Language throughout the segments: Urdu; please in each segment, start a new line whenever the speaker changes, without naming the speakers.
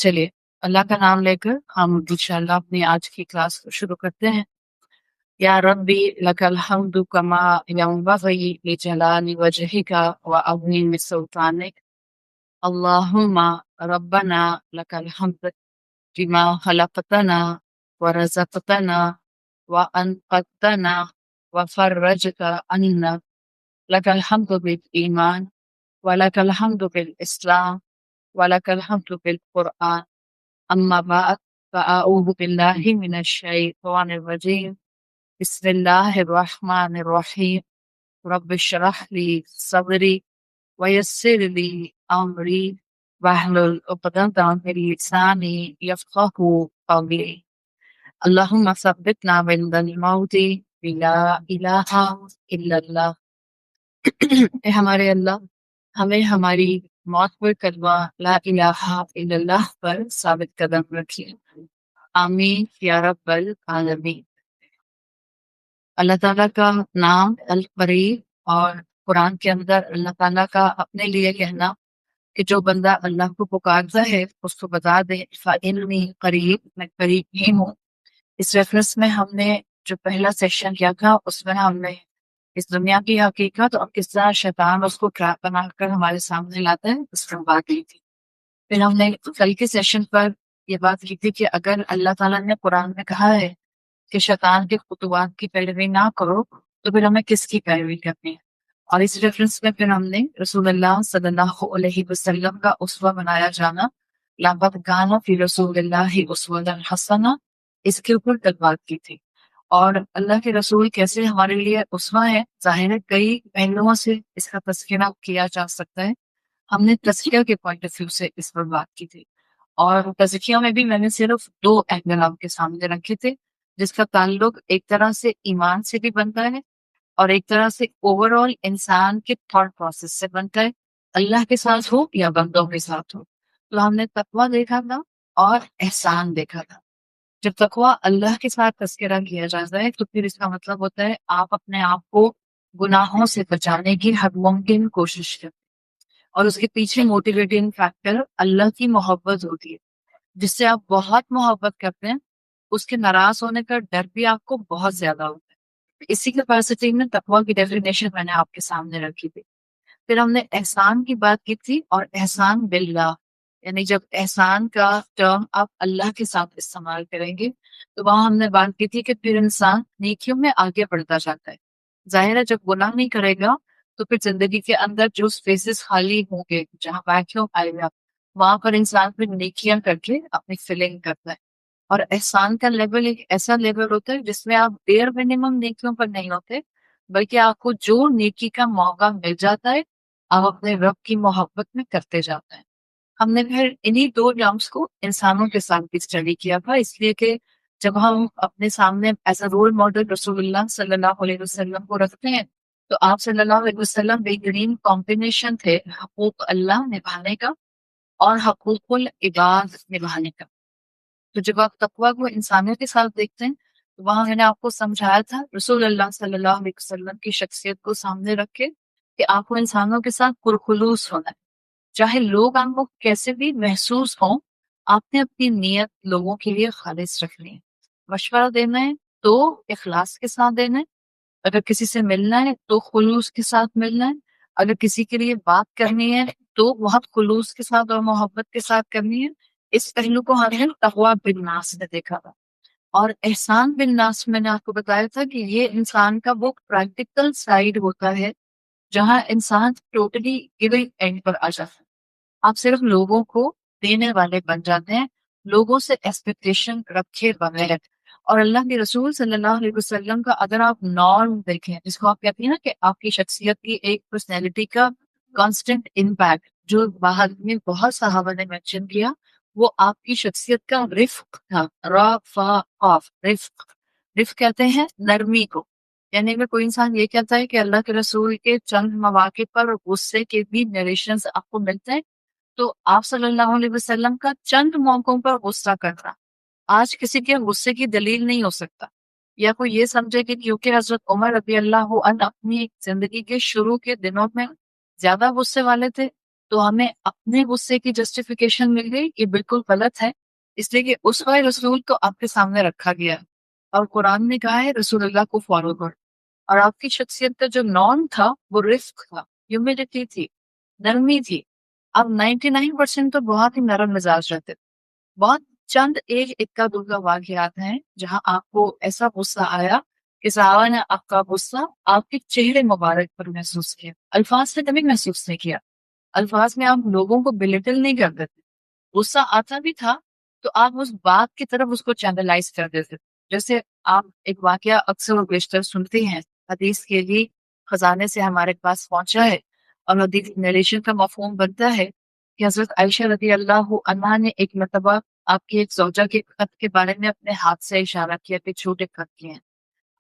چلیے اللہ کا نام لے کر ہم انشاءاللہ اپنی آج کی کلاس کو شروع کرتے ہیں۔ یا ربی لک الحمد کما ینبغی لجلال وجہک وعظیم سلطانک، اللہم ربنا لک الحمد بما خلقتنا ورزقتنا وانقذتنا وفرجت عنا، لک الحمد بالایمان ولک الحمد بالاسلام ولک الحمد بالقرآن، اما بعد فاعوذ باللہ من الشیطان الرجیم، بسم اللہ الرحمن الرحیم، رب اشرح لی صدری ویسر لی امری واحلل عقدۃ من لسانی یفقہوا قولی، اللہم ثبتنا عند الموت بلا الہ الا اللہ۔ اے ہمارے اللہ، ہمیں ہماری موت پر کلمہ لا الہ الا اللہ پر ثابت قدم رکھیے، آمین یا رب العالمین۔ اللہ تعالیٰ کا نام القریب، اور قرآن کے اندر اللہ تعالیٰ کا اپنے لیے کہنا کہ جو بندہ اللہ کو پکارتا ہے اس کو بتا دے فَإِنِّي قریب، میں قریب ہی ہوں۔ اس ریفرنس میں ہم نے جو پہلا سیشن کیا تھا اس میں ہم نے اس دنیا کی حقیقت اور کس طرح شیطان اس کو ٹریپ بنا کر ہمارے سامنے لاتا ہے اس پر بات کی تھی۔ پھر ہم نے کل کے سیشن پر یہ بات کی تھی کہ اگر اللہ تعالیٰ نے قرآن میں کہا ہے کہ شیطان کے خطوات کی پیروی نہ کرو تو پھر ہمیں کس کی پیروی کرنی ہے، اور اس ریفرنس میں پھر ہم نے رسول اللہ صلی اللہ علیہ وسلم کا اسوہ بنایا جانا، لقد کان فی رسول اللہ اسوۃ حسنہ، اس کے اوپر تک بات کی تھی۔ اور اللہ کے رسول کیسے ہمارے لیے اسوہ ہے، ظاہر ہے کئی پہلوؤں سے اس کا تذکرہ کیا جا سکتا ہے۔ ہم نے تزکیہ کے پوائنٹ آف ویو سے اس پر بات کی تھی، اور تزکیہ میں بھی میں نے صرف دو اینگل آپ کے سامنے رکھے تھے، جس کا تعلق ایک طرح سے ایمان سے بھی بنتا ہے اور ایک طرح سے اوور آل انسان کے تھاٹ پروسیس سے بنتا ہے، اللہ کے ساتھ ہو یا بندوں کے ساتھ ہو۔ تو ہم نے تقویٰ دیکھا تھا اور احسان دیکھا تھا۔ جب تقویٰ اللہ کے ساتھ تذکرہ کیا جاتا ہے تو پھر اس کا مطلب ہوتا ہے آپ اپنے آپ کو گناہوں سے بچانے کی ہر ممکن کوشش کریں، اور اس کے پیچھے موٹیویٹنگ فیکٹر اللہ کی محبت ہوتی ہے، جس سے آپ بہت محبت کرتے ہیں، اس کے ناراض ہونے کا ڈر بھی آپ کو بہت زیادہ ہوتا ہے۔ اسی کیپیسٹی میں تقویٰ کی ڈیفینیشن میں نے آپ کے سامنے رکھی تھی۔ پھر ہم نے احسان کی بات کی تھی، اور احسان باللہ، یعنی جب احسان کا ٹرم آپ اللہ کے ساتھ استعمال کریں گے تو وہاں ہم نے بات کی تھی کہ پھر انسان نیکیوں میں آگے بڑھتا جاتا ہے۔ ظاہر ہے جب گناہ نہیں کرے گا تو پھر زندگی کے اندر جو اسپیسز خالی ہوں گے، جہاں ویکیوم آئے گا، وہاں پر انسان پھر نیکیاں کر کے اپنی فلنگ کرتا ہے۔ اور احسان کا لیول ایک ایسا لیول ہوتا ہے جس میں آپ بیئر منیمم نیکیوں پر نہیں ہوتے، بلکہ آپ کو جو نیکی کا موقع مل جاتا ہے آپ اپنے رب کی محبت میں کرتے جاتے ہیں۔ ہم نے پھر انہی دو ٹرمز کو انسانوں کے ساتھ بھی اسٹڈی کیا تھا، اس لیے کہ جب ہم اپنے سامنے ایز اے رول ماڈل رسول اللہ صلی اللہ علیہ وسلم کو رکھتے ہیں تو آپ صلی اللہ علیہ وسلم بہترین کمبینیشن تھے حقوق اللہ نبھانے کا اور حقوق العباد نبھانے کا۔ تو جب آپ تقویٰ کو انسانوں کے ساتھ دیکھتے ہیں تو وہاں میں نے آپ کو سمجھایا تھا رسول اللہ صلی اللہ علیہ وسلم کی شخصیت کو سامنے رکھ کے کہ آپ کو انسانوں کے ساتھ پرخلوص ہونا ہے، چاہے لوگ آپ کو کیسے بھی محسوس ہوں، آپ نے اپنی نیت لوگوں کے لیے خالص رکھنی ہے۔ مشورہ دینا ہے تو اخلاص کے ساتھ دینا ہے، اگر کسی سے ملنا ہے تو خلوص کے ساتھ ملنا ہے، اگر کسی کے لیے بات کرنی ہے تو بہت خلوص کے ساتھ اور محبت کے ساتھ کرنی ہے۔ اس پہلو کو ہم نے تقویٰ بالناس میں دیکھا تھا، اور احسان بالناس میں نے آپ کو بتایا تھا کہ یہ انسان کا وہ پریکٹیکل سائیڈ ہوتا ہے جہاں انسان ٹوٹلی گیونگ اینڈ پر آ جاتا ہے۔ آپ صرف لوگوں کو دینے والے بن جاتے ہیں، لوگوں سے ایکسپیکٹیشن رکھے بغیر۔ اور اللہ کے رسول صلی اللہ علیہ وسلم کا اگر آپ نارم دیکھیں، جس کو آپ کہتے ہیں نا کہ آپ کی شخصیت کی ایک پرسنالٹی کا کانسٹنٹ امپیکٹ، جو باہر میں بہت صحابہ نے مینشن کیا، وہ آپ کی شخصیت کا رفق تھا، رفق۔ رفق کہتے ہیں نرمی کو، یعنی اگر کوئی انسان یہ کہتا ہے کہ اللہ کے رسول کے چند مواقع پر غصے کے بھی نریشنز آپ کو ملتے ہیں، تو آپ صلی اللہ علیہ وسلم کا چند موقعوں پر غصہ کرنا آج کسی کے غصے کی دلیل نہیں ہو سکتا، یا کوئی یہ سمجھے کہ کیونکہ حضرت عمر رضی اللہ عنہ اپنی زندگی کے شروع کے دنوں میں زیادہ غصے والے تھے تو ہمیں اپنے غصے کی جسٹیفیکیشن مل گئی، یہ بالکل غلط ہے، اس لیے کہ اسوہ رسول تو آپ کے سامنے رکھا گیا ہے، اور قرآن نے کہا ہے رسول اللہ کو فالو کرو، اور آپ کی شخصیت کا جو نام تھا وہ رفق تھا، ہیوملٹی تھی، نرمی تھی۔ اب 99% تو بہت ہی نرم مزاج رہتے تھے، بہت چند ایک اکا دکا واقعات ہیں جہاں آپ کو ایسا غصہ آیا کہ صحابہ نے آپ کا غصہ آپ کے چہرے مبارک پر محسوس کیا، الفاظ سے کبھی محسوس نہیں کیا، الفاظ میں آپ لوگوں کو بلیٹل نہیں کرتے تھے، غصہ آتا بھی تھا تو آپ اس بات کی طرف اس کو چینلائز کر دیتے تھے۔ جیسے آپ ایک واقعہ اکثر و بیشتر سنتے ہیں، حدیث کے لیے خزانے سے ہمارے پاس پہنچا ہے، اور حدیث نریشن کا مفہوم بنتا ہے کہ حضرت عائشہ رضی اللہ عنہا نے ایک مرتبہ آپ کی ایک زوجہ کے خط کے بارے میں اپنے ہاتھ سے اشارہ کیا کہ چھوٹے خط کیے ہیں۔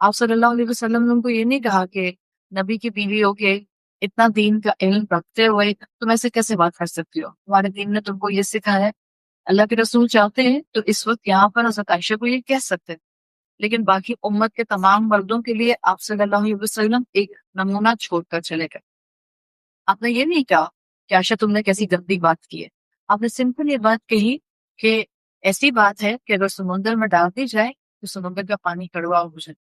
آپ صلی اللہ علیہ وسلم نے ان کو یہ نہیں کہا کہ نبی کی بیوی ہو کے اتنا دین کا علم رکھتے ہوئے تم ایسے کیسے بات کر سکتی ہو، ہمارے دین نے تم کو یہ سکھایا ہے۔ اللہ کے رسول چاہتے ہیں تو اس وقت یہاں پر حضرت عائشہ کو یہ کہہ سکتے ہیں، لیکن باقی امت کے تمام مردوں کے لیے آپ صلی اللہ علیہ وسلم ایک نمونہ چھوڑ کر چلے گئے۔ آپ نے یہ نہیں کہا کہ عائشہ تم نے کیسی گندی بات کی ہے، آپ نے سمپل یہ بات کہی کہ ایسی بات ہے کہ اگر سمندر میں ڈال دی جائے تو سمندر کا پانی کڑوا ہو جائے،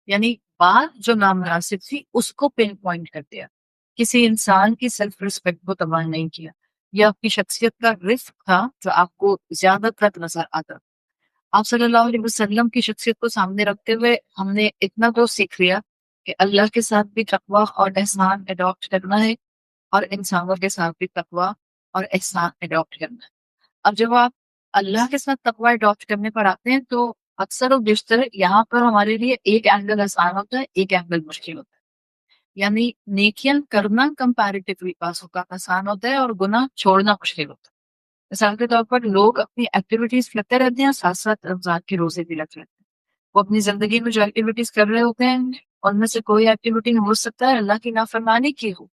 یعنی بات جو نامناسب تھی اس کو پن پوائنٹ کر دیا، کسی انسان کی سیلف ریسپیکٹ کو تباہ نہیں کیا، یہ آپ کی شخصیت کا رفق تھا جو آپ کو زیادہ تر نظر آتا۔ آپ صلی اللہ علیہ وسلم کی شخصیت کو سامنے رکھتے ہوئے ہم نے اتنا تو سیکھ لیا کہ اللہ کے ساتھ بھی تقویٰ اور احسان اڈاپٹ کرنا ہے، اور انسانوں کے ساتھ بھی تقویٰ اور احسان اڈاپٹ کرنا ہے۔ اب جب آپ اللہ کے ساتھ تقویٰ اڈاپٹ کرنے پر آتے ہیں تو اکثر و بیشتر یہاں پر ہمارے لیے ایک اینگل آسان ہوتا ہے، ایک اینگل مشکل ہوتا ہے، یعنی نیکیاں کرنا کمپیریٹیولی پاس اوقات آسان ہوتا ہے اور گناہ چھوڑنا مشکل ہوتا ہے۔ مثال کے طور پر لوگ اپنی ایکٹیویٹیز کرتے رہتے ہیں، ساتھ ساتھ رمضان کے روزے بھی رکھ لیتے ہیں، وہ اپنی زندگی میں جو ایکٹیویٹیز کر رہے ہوتے ہیں ان میں سے کوئی ایکٹیویٹی ہو سکتا ہے اللہ کی نافرمانی کی ہو،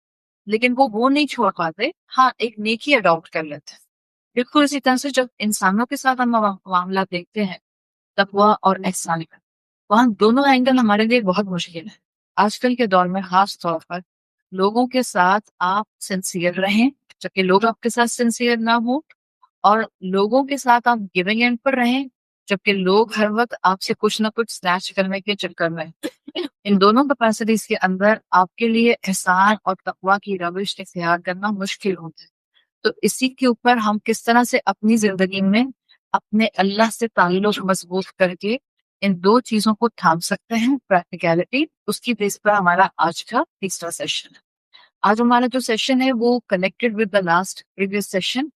لیکن وہ نہیں چھوڑ پاتے، ہاں ایک نیکی اڈاپٹ کر لیتے ہیں۔ بالکل اسی طرح سے جب انسانوں کے ساتھ ہم معاملات دیکھتے ہیں تقویٰ اور احسان کا، وہاں دونوں اینگل ہمارے لیے بہت مشکل ہے۔ آج کل کے دور میں خاص طور پر لوگوں کے ساتھ آپ سنسیئر رہیں جبکہ لوگ آپ کے ساتھ سنسیئر نہ ہوں، اور لوگوں کے ساتھ آپ گیونگ اینڈ پر رہیں جبکہ لوگ ہر وقت آپ سے کچھ نہ کچھ سنیچ کرنے کے چکر میں ان دونوں کیپیسٹیز کے اندر آپ کے لیے احسان اور تقویٰ کی روش اختیار کرنا مشکل ہوتا ہے۔ تو اسی کے اوپر ہم کس طرح سے اپنی زندگی میں اپنے اللہ سے تعلق مضبوط کر کے ان دو چیزوں کو تھام سکتے ہیں، پریکٹیکلٹی، اس کی بیس پر ہمارا آج کا تیسرا سیشن ہے۔ آج ہمارا جو سیشن ہے وہ connected with the last previous session.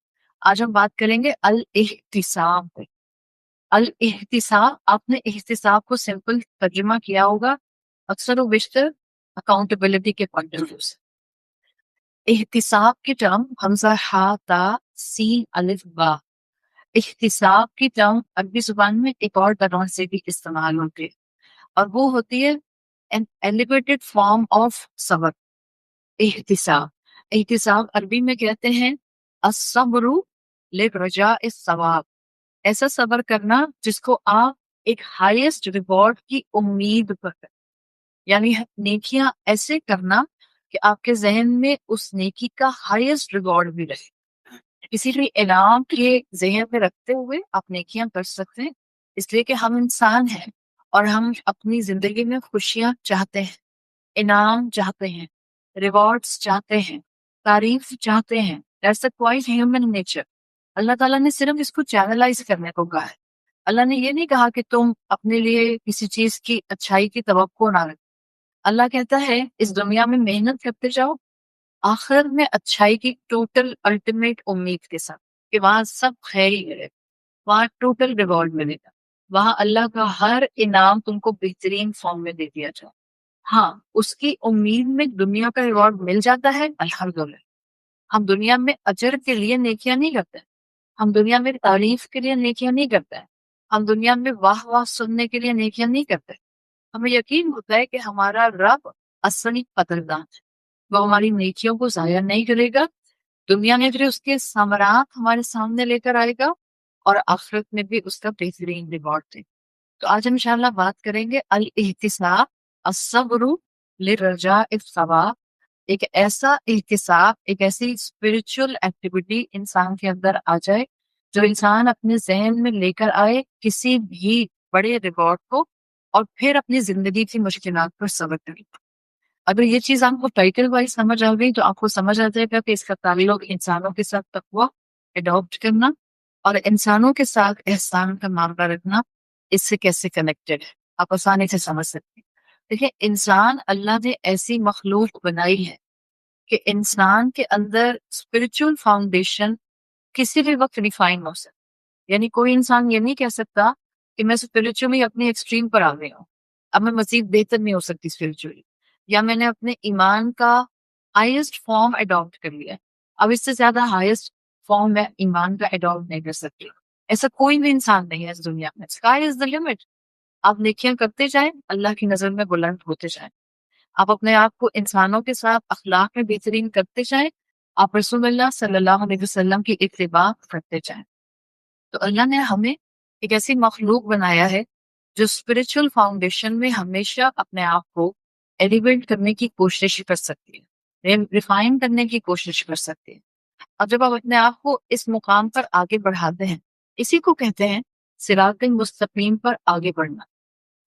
آج ہم بات کریں گے الاحتساب پہ۔ الاحتساب، آپ نے احتساب کو سمپل ترجمہ کیا ہوگا اکثر و بیشتر اکاؤنٹیبلٹی کے پوائنٹ آف ویو سے۔ احتساب کی ٹرم حمزہ ہا تا سین الف با، احتساب کی ٹرم عربی زبان میں ایک اور طرح سے بھی استعمال ہوتی ہے، اور وہ ہوتی ہے an elevated form of صبر۔ احتساب، احتساب عربی میں کہتے ہیں الصبر لرجاء الثواب، ایسا صبر کرنا جس کو آپ ایک ہائیسٹ ریوارڈ کی امید پر کریں، یعنی نیکیاں ایسے کرنا کہ آپ کے ذہن میں اس نیکی کا ہائیسٹ ریوارڈ بھی رہے، کسی بھی انعام کے ذہن میں رکھتے ہوئے آپ نیکیاں کر سکتے ہیں، اس لیے کہ ہم انسان ہیں اور ہم اپنی زندگی میں خوشیاں چاہتے ہیں، انعام چاہتے ہیں، ریوارڈز چاہتے ہیں، تعریف چاہتے ہیں۔ That's a quite human nature۔ اللہ تعالیٰ نے صرف اس کو چینلائز کرنے کو کہا ہے۔ اللہ نے یہ نہیں کہا کہ تم اپنے لیے کسی چیز کی اچھائی کی توقع نہ رکھو۔ اللہ کہتا ہے اس دنیا میں محنت کرتے جاؤ، آخر میں اچھائی کی ٹوٹل الٹیمیٹ امید کے ساتھ کہ وہاں سب خیر ہی ملے، وہاں ٹوٹل ریوارڈ ملے گا، وہاں اللہ کا ہر انعام تم کو بہترین فارم میں دے دیا جائے۔ ہاں، اس کی امید میں دنیا کا ریوارڈ مل جاتا ہے، الحمدللہ۔ ہم دنیا میں اجر کے لیے نیکیاں نہیں کرتے، ہم دنیا میں تعریف کے لیے نیکیاں نہیں کرتے، ہم دنیا میں واہ واہ سننے کے لیے نیکیاں نہیں کرتے۔ ہمیں یقین ہوتا ہے کہ ہمارا رب اصلی قدردان ہے، وہ ہماری نیکیوں کو ضائع نہیں کرے گا، دنیا میں پھر اس کے ثمرات ہمارے سامنے لے کر آئے گا، اور آخرت میں بھی اس کا بہترین ریوارڈ دے۔ تو آج ہم انشاءاللہ بات کریں گے الاحتساب، الصبر لرجاء الثواب، ایک ایسا احتساب، ایک ایسی اسپرچل ایکٹیویٹی انسان کے اندر آ جائے جو انسان اپنے ذہن میں لے کر آئے کسی بھی بڑے ریوارڈ کو، اور پھر اپنی زندگی کی مشکلات پر صبر کرے۔ اگر یہ چیز آپ کو ٹائٹل وائز سمجھ آ گئی تو آپ کو سمجھ آ جائے گا کہ اس کا تعلق انسانوں کے ساتھ تقویٰ اڈاپٹ کرنا اور انسانوں کے ساتھ احسان کا معاملہ رکھنا اس سے کیسے کنیکٹڈ ہے، آپ آسانی سے سمجھ سکتے ہیں۔ دیکھیں، انسان اللہ نے ایسی مخلوق بنائی ہے کہ انسان کے اندر اسپرچل فاؤنڈیشن کسی بھی وقت ریفائن ہو سکتا، یعنی کوئی انسان یہ نہیں کہہ سکتا کہ میں اسپرچولی اپنی ایکسٹریم پر آ گیا ہوں، اب میں مزید بہتر نہیں ہو سکتی اسپرچولی، یا میں نے اپنے ایمان کا ہائیسٹ فارم اڈاپٹ کر لیا، اب اس سے زیادہ ہائیسٹ فارم میں ایمان کا اڈاپٹ نہیں کر سکتی۔ ایسا کوئی بھی انسان نہیں ہے اس دنیا میں۔ Sky is the limit. آپ نیکیاں کرتے جائیں، اللہ کی نظر میں بلند ہوتے جائیں۔ آپ اپنے آپ کو انسانوں کے ساتھ اخلاق میں بہترین کرتے جائیں، آپ رسول اللہ صلی اللہ علیہ وسلم کی اتباع کرتے جائیں۔ تو اللہ نے ہمیں ایک ایسی مخلوق بنایا ہے جو اسپرچل فاؤنڈیشن میں ہمیشہ اپنے آپ کو ایلیویٹ کرنے کی کوشش کر سکتی ہے، ریفائن کرنے کی کوشش کر سکتی ہے۔ اب جب آپ اپنے آپ کو اس مقام پر آگے بڑھاتے ہیں، اسی کو کہتے ہیں صراط مستقیم پر آگے بڑھنا۔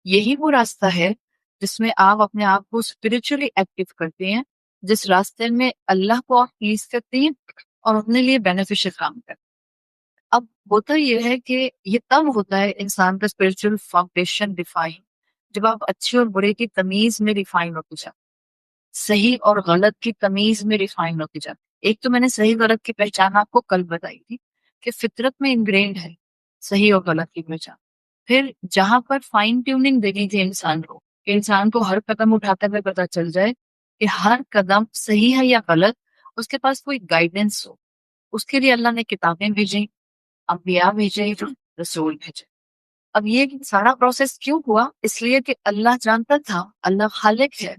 یہی وہ راستہ ہے جس میں آپ اپنے آپ کو اسپرچولی ایکٹیو کرتے ہیں، جس راستے میں اللہ کو آپ پلیز کرتے ہیں اور اپنے لیے بینیفیشل کام کرتے ہیں۔ اب ہوتا یہ ہے کہ یہ تب ہوتا ہے انسان کا اسپرچل فاؤنڈیشن ریفائن جب آپ اچھے اور برے کی تمیز میں ریفائن ہوتے جاتے، صحیح اور غلط کی تمیز میں ریفائن ہوتے جاتے۔ ایک تو میں نے صحیح غلط کی پہچان آپ کو کل بتائی تھی کہ فطرت میں انگرینڈ ہے صحیح اور غلط کی پہچان۔ پھر جہاں پر فائن ٹیوننگ دینی تھی انسان کو، کہ انسان کو ہر قدم اٹھاتے ہوئے پتہ چل جائے کہ ہر قدم صحیح ہے یا غلط، اس کے پاس کوئی گائیڈنس ہو، اس کے لیے اللہ نے کتابیں بھیجیں، انبیاء بھیجے، رسول بھیجے۔ اب یہ سارا پروسیس کیوں ہوا؟ اس لیے کہ اللہ جانتا تھا، اللہ خالق ہے،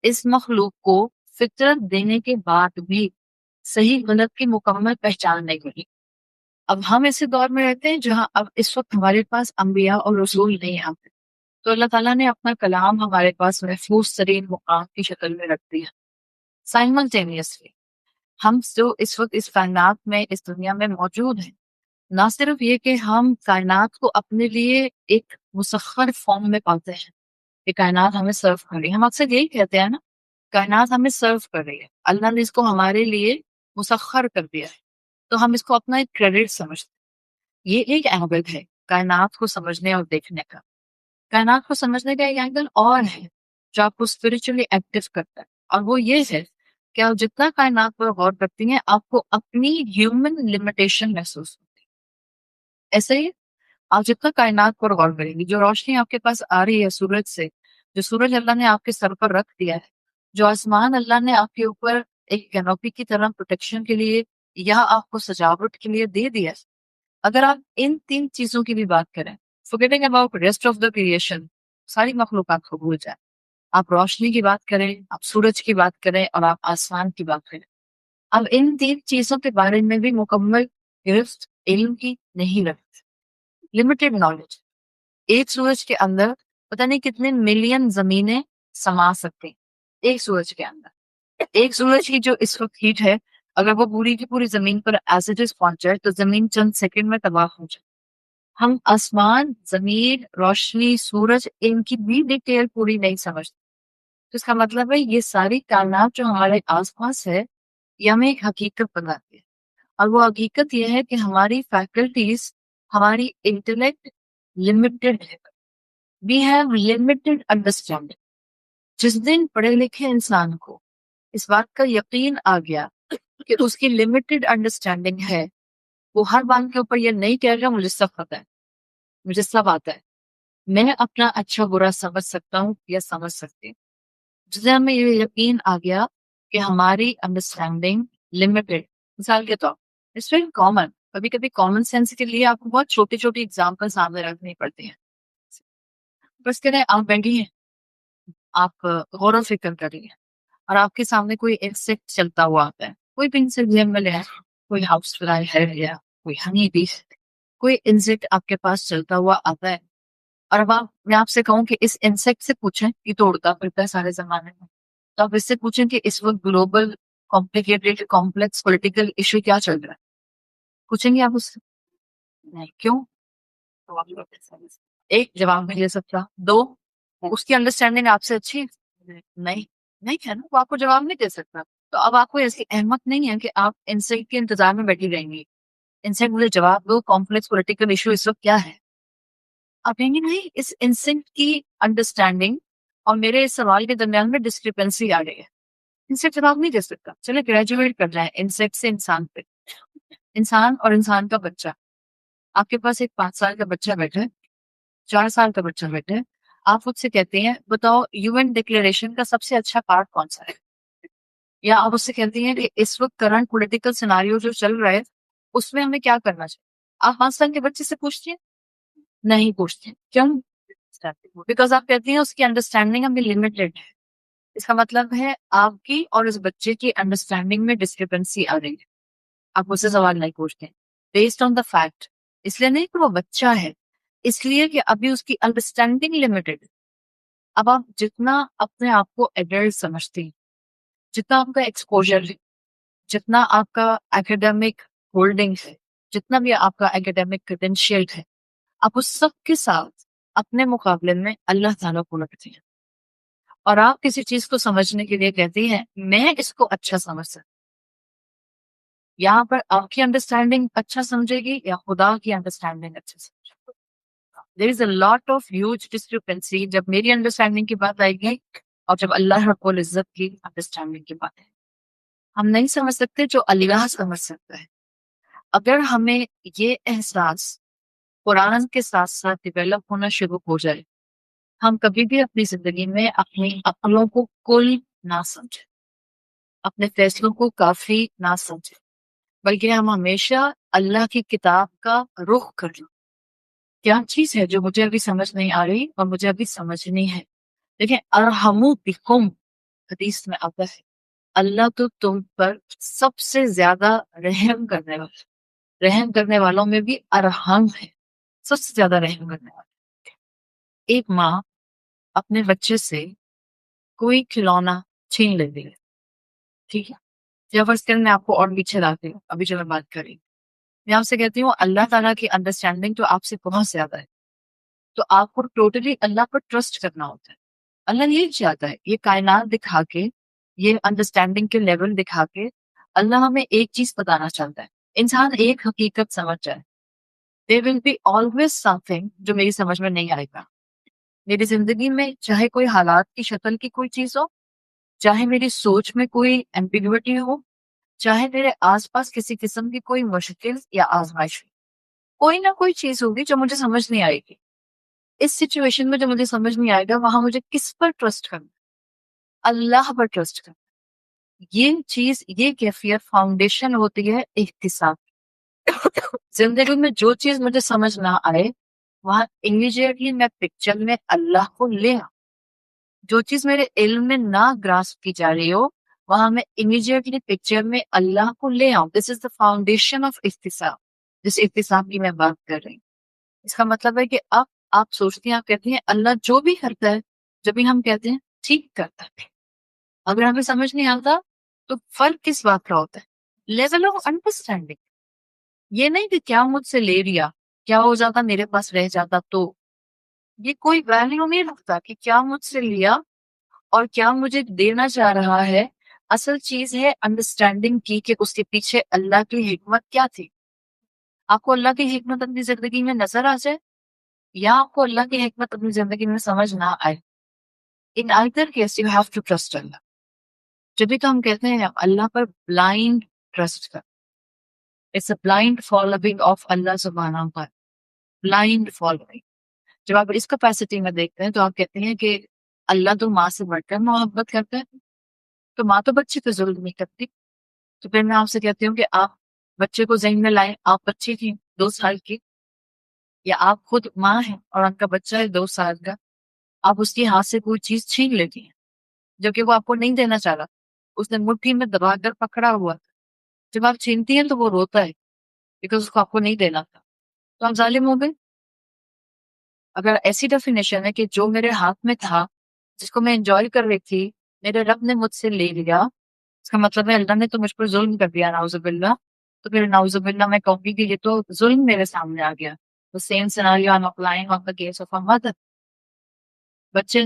اس مخلوق کو فطرت دینے کے بعد بھی صحیح غلط کی مکمل پہچان نہیں ملی۔ اب ہم ایسے دور میں رہتے ہیں جہاں اب اس وقت ہمارے پاس انبیاء اور رسول نہیں آتے، تو اللہ تعالیٰ نے اپنا کلام ہمارے پاس محفوظ ترین مقام کی شکل میں رکھ دیا سائملٹینیسلی۔ ہم جو اس وقت اس کائنات میں، اس دنیا میں موجود ہیں، نہ صرف یہ کہ ہم کائنات کو اپنے لیے ایک مسخر فارم میں پاتے ہیں کہ کائنات ہمیں سرو کر رہی ہے، ہم اکثر یہی کہتے ہیں نا، کائنات ہمیں سرو کر رہی ہے، اللہ نے اس کو ہمارے لیے مسخر کر دیا ہے، تو ہم اس کو اپنا ایک کریڈٹ سمجھتے ہیں۔ یہ ایک اینگل ہے کائنات کو سمجھنے اور دیکھنے کا۔ کائنات کو سمجھنے کا ایک اینگل اور ہے جو آپ کو اسپرچولی ایکٹیو کرتا ہے، اور وہ یہ ہے کہ آپ جتنا کائنات پر غور کرتی ہیں آپ کو اپنی ہیومن لمیٹیشن محسوس ہوتی ہے۔ ایسے ہی آپ جتنا کائنات پر غور کریں گی، جو روشنی آپ کے پاس آ رہی ہے سورج سے، جو سورج اللہ نے آپ کے سر پر رکھ دیا ہے، جو آسمان اللہ نے آپ کے اوپر ایک کینوپی کی طرح پروٹیکشن کے لیے یا آپ کو سجاوٹ کے لیے دے دیا ہے، اگر آپ ان تین چیزوں کی بھی بات کریں، forgetting about rest of the creation، ساری مخلوقات کو بھول جائیں، آپ روشنی کی بات کریں، آپ سورج کی بات کریں، اور آپ آسمان کی بات کریں، اب ان تین چیزوں کے بارے میں بھی مکمل گرفت علم کی نہیں رکھتے، لمیٹڈ نالج۔ ایک سورج کے اندر پتہ نہیں کتنے ملین زمینیں سما سکتے ہیں، ایک سورج کے اندر۔ ایک سورج کی جو اس وقت ہیٹ ہے، اگر وہ پوری کی پوری زمین پر ایز اٹ از پہنچ جائے تو زمین چند سیکنڈ میں تباہ ہو جائے۔ ہم آسمان، زمین، روشنی، سورج، ان کی بھی ڈیٹیل پوری نہیں سمجھتے۔ تو اس کا مطلب ہے یہ ساری کائنات جو ہمارے آس پاس ہے، یہ ہمیں ایک حقیقت بتاتی ہے، اور وہ حقیقت یہ ہے کہ ہماری فیکلٹیز، ہماری انٹلیکٹ لمیٹڈ ہے۔ We have limited understanding. جس دن پڑھے لکھے انسان کو اس بات کا یقین آ گیا کہ اس کی لمیٹڈ انڈرسٹینڈنگ ہے، وہ ہر بات کے اوپر یہ نہیں کہہ رہا مجھے سب پتہ ہے، مجھے سب آتا ہے، میں اپنا اچھا برا سمجھ سکتا ہوں یا سمجھ سکتی ہوں۔ جس دن ہمیں یہ یقین آ گیا کہ ہماری انڈرسٹینڈنگ لمیٹڈ، مثال کے طور اٹس ویری کامن، کبھی کبھی کامن سینس کے لیے آپ کو بہت چھوٹی چھوٹی ایگزامپل سامنے رکھنی پڑتی ہیں۔ بس کریں آپ بیٹھی ہیں، آپ غور و فکر کر رہی ہیں، اور آپ کے سامنے کوئی انسیکٹ چلتا ہوا آتا ہے، کوئی بھی انسیکٹ جنگل ہے، کوئی ہاؤس فلائی ہے یا کوئی ہنی بی، کوئی انسیکٹ آپ کے پاس چلتا ہوا آتا ہے، اور اب میں آپ سے کہوں کہ اس انسیکٹ سے پوچھیں، یہ تو اڑتا پھرتا ہے سارے زمانے میں، تو آپ اس سے پوچھیں کہ اس وقت global complicated complex political issue کیا چل رہا ہے، پوچھیں گے آپ اس سے؟ نہیں. کیوں؟ ایک، جواب نہیں دے سکتا. دو، اس کی انڈرسٹینڈنگ آپ سے اچھی ہے؟ نہیں ہے نا، وہ آپ کو جواب نہیں دے سکتا. تو اب آپ کو ایسی احمق نہیں ہے کہ آپ انسلٹ کے انتظار میں بیٹھی رہیں گی. انسلٹ مجھے جواب دو، کمپلیکس پولیٹیکل ایشو اس وقت کیا ہے. آپ کہیں گے نہیں، اس انسلٹ کی انڈرسٹینڈنگ اور میرے اس سوال کے درمیان میں ڈسکرپنسی آ گئی ہے. انسیکٹ جواب نہیں دے سکتا. چلے گریجویٹ کر جائیں انسیکٹ سے انسان پہ. انسان اور انسان کا بچہ. آپ کے پاس ایک 5 سال کا بچہ بیٹھا ہے، 4 سال کا بچہ بیٹھا ہے. آپ مجھ سے کہتے ہیں بتاؤ UN ڈکلیریشن کا سب سے اچھا پارٹ کون سا ہے، یا آپ اس سے کہتے ہیں کہ اس وقت کرنٹ پولیٹیکل سیناریو جو چل رہا ہے اس میں ہمیں کیا کرنا چاہیے. آپ 5 سال کے بچے سے پوچھتے ہیں؟ نہیں پوچھتے. کیوں؟ بیکاز آپ کہتے ہیں اس کی انڈرسٹینڈنگ ہمیں لمیٹڈ ہے. اس کا مطلب ہے آپ کی اور اس بچے کی انڈرسٹینڈنگ میں ڈسکرپنسی آ رہی ہے. آپ مجھ سے سوال نہیں پوچھتے بیسڈ آن دا فیکٹ. اس لیے نہیں کہ وہ بچہ ہے، اس لیے کہ ابھی اس کی انڈرسٹینڈنگ لمیٹڈ. اب آپ جتنا اپنے آپ کو ایڈلٹ سمجھتے ہیں، جتنا آپ کا ایکسپوجر ہے، جتنا آپ کا ایکیڈیمک ہولڈنگ ہے، جتنا بھی آپ کا ایکیڈیمک کریڈینشیل ہے، آپ اس سب کے ساتھ اپنے مقابلے میں اللہ تعالیٰ کو رکھتے ہیں. اور آپ کسی چیز کو سمجھنے کے لیے کہتے ہیں میں اس کو اچھا سمجھ سکتا. یہاں پر آپ کی انڈرسٹینڈنگ اچھا سمجھے گی یا خدا کی انڈرسٹینڈنگ اچھا سمجھے گی. دیر از اے لاٹ آف ہیوج ڈسکرپنسی جب میری انڈرسٹینڈنگ کی بات آئے گی اور جب اللہ رب العزت کی انڈرسٹینڈنگ کی بات ہے. ہم نہیں سمجھ سکتے جو اللہ سمجھ سکتا ہے. اگر ہمیں یہ احساس قرآن کے ساتھ ساتھ ڈیولپ ہونا شروع ہو جائے، ہم کبھی بھی اپنی زندگی میں اپنی عقلوں کو کل نہ سمجھیں، اپنے فیصلوں کو کافی نہ سمجھیں، بلکہ ہم ہمیشہ اللہ کی کتاب کا رخ کریں. کیا چیز ہے جو مجھے ابھی سمجھ نہیں آ رہی اور مجھے ابھی سمجھنی ہے. دیکھیں ارحمو بکم حدیث میں آتا ہے اللہ تو تم پر سب سے زیادہ رحم کرنے والا، رحم کرنے والوں میں بھی ارحم ہے، سب سے زیادہ رحم کرنے والا. ایک ماں اپنے بچے سے کوئی کھلونا چھین لیتی ہے، ٹھیک ہے. یا فرض کریں میں آپ کو اور پیچھے لاتی ہوں، ابھی جو میں بات کری میں آپ سے کہتی ہوں اللہ تعالیٰ کی انڈرسٹینڈنگ تو آپ سے بہت زیادہ ہے، تو آپ کو ٹوٹلی اللہ پر ٹرسٹ کرنا ہوتا ہے. اللہ یہ چاہتا ہے، یہ کائنات دکھا کے، یہ انڈرسٹینڈنگ کے لیول دکھا کے اللہ ہمیں ایک چیز بتانا چاہتا ہے. انسان ایک حقیقت سمجھ جائے. there will be always something جو میری سمجھ میں نہیں آئے گا. میری زندگی میں چاہے کوئی حالات کی شکل کی کوئی چیز ہو، چاہے میری سوچ میں کوئی ایمبیگوٹی ہو، چاہے میرے آس پاس کسی قسم کی کوئی مشکل یا آزمائش ہو، کوئی نہ کوئی چیز ہوگی جو مجھے سمجھ نہیں آئے گی. اس سچویشن میں جو مجھے سمجھ نہیں آئے گا وہاں مجھے کس پر ٹرسٹ کرنا؟ اللہ پر ٹرسٹ کرنا. یہ چیز، یہ کیفیت فاؤنڈیشن ہوتی ہے احتساب. زندگی میں جو چیز مجھے سمجھ نہ آئے وہاں امیڈیٹلی میں پکچر میں اللہ کو لے آؤں. جو چیز میرے علم میں نہ گراسپ کی جا رہی ہو وہاں میں امیڈیٹلی پکچر میں اللہ کو لے آؤں. دس از دا فاؤنڈیشن آف احتساب، جس احتساب کی میں بات کر رہی ہوں. اس کا مطلب ہے کہ اب آپ سوچتے ہیں، آپ کہتے ہیں اللہ جو بھی کرتا ہے، جب بھی ہم کہتے ہیں ٹھیک کرتا ہے. اگر ہمیں سمجھ نہیں آتا تو فرق کس بات کا ہوتا ہے؟ Level of understanding. یہ نہیں کہ کیا مجھ سے لے لیا، کیا ہو جاتا میرے پاس رہ جاتا تو. یہ کوئی ویلیو نہیں رکھتا کہ کیا مجھ سے لیا اور کیا مجھے دینا چاہ رہا ہے. اصل چیز ہے انڈرسٹینڈنگ کی کہ اس کے پیچھے اللہ کی حکمت کیا تھی. آپ کو اللہ کی حکمت اپنی زندگی میں نظر آ جائے یا آپ کو اللہ کی حکمت اپنی زندگی میں سمجھ نہ آئے، ان either case you have to trust اللہ. جبھی تو ہم کہتے ہیں اللہ پر بلائنڈ ٹرسٹ کر. It's a blind following of اللہ سبحانہ وتعالی، بلائنڈ فالوئنگ. جب آپ اس کیپیسٹی میں دیکھتے ہیں تو آپ کہتے ہیں کہ اللہ تو ماں سے بڑھ کر محبت کرتا ہے، تو ماں تو بچے پہ ظلم نہیں کرتی. تو پھر میں آپ سے کہتی ہوں کہ آپ بچے کو ذہن میں لائیں، آپ بچی تھی 2 سال کی، یا آپ خود ماں ہیں اور آپ کا بچہ ہے 2 سال کا. آپ اس کے ہاتھ سے کوئی چیز چھین لیتی ہیں جو کہ وہ آپ کو نہیں دینا چاہ رہا، اس نے مٹھی میں دبا کر پکڑا ہوا تھا. جب آپ چھینتی ہیں تو وہ روتا ہے بیکاز اس کو آپ کو نہیں دینا تھا. تو آپ ظالم ہو گئے. اگر ایسی ڈیفینیشن ہے کہ جو میرے ہاتھ میں تھا، جس کو میں انجوائے کر رہی تھی، میرے رب نے مجھ سے لے لیا، اس کا مطلب ہے اللہ نے تو مجھ پر ظلم کر دیا، نعوذ باللہ. تو پھر نعوذ باللہ میں کہوں گی کہ یہ تو ظلم میرے سامنے آ گیا. The same scenario I'm applying on the case of a mother. بچے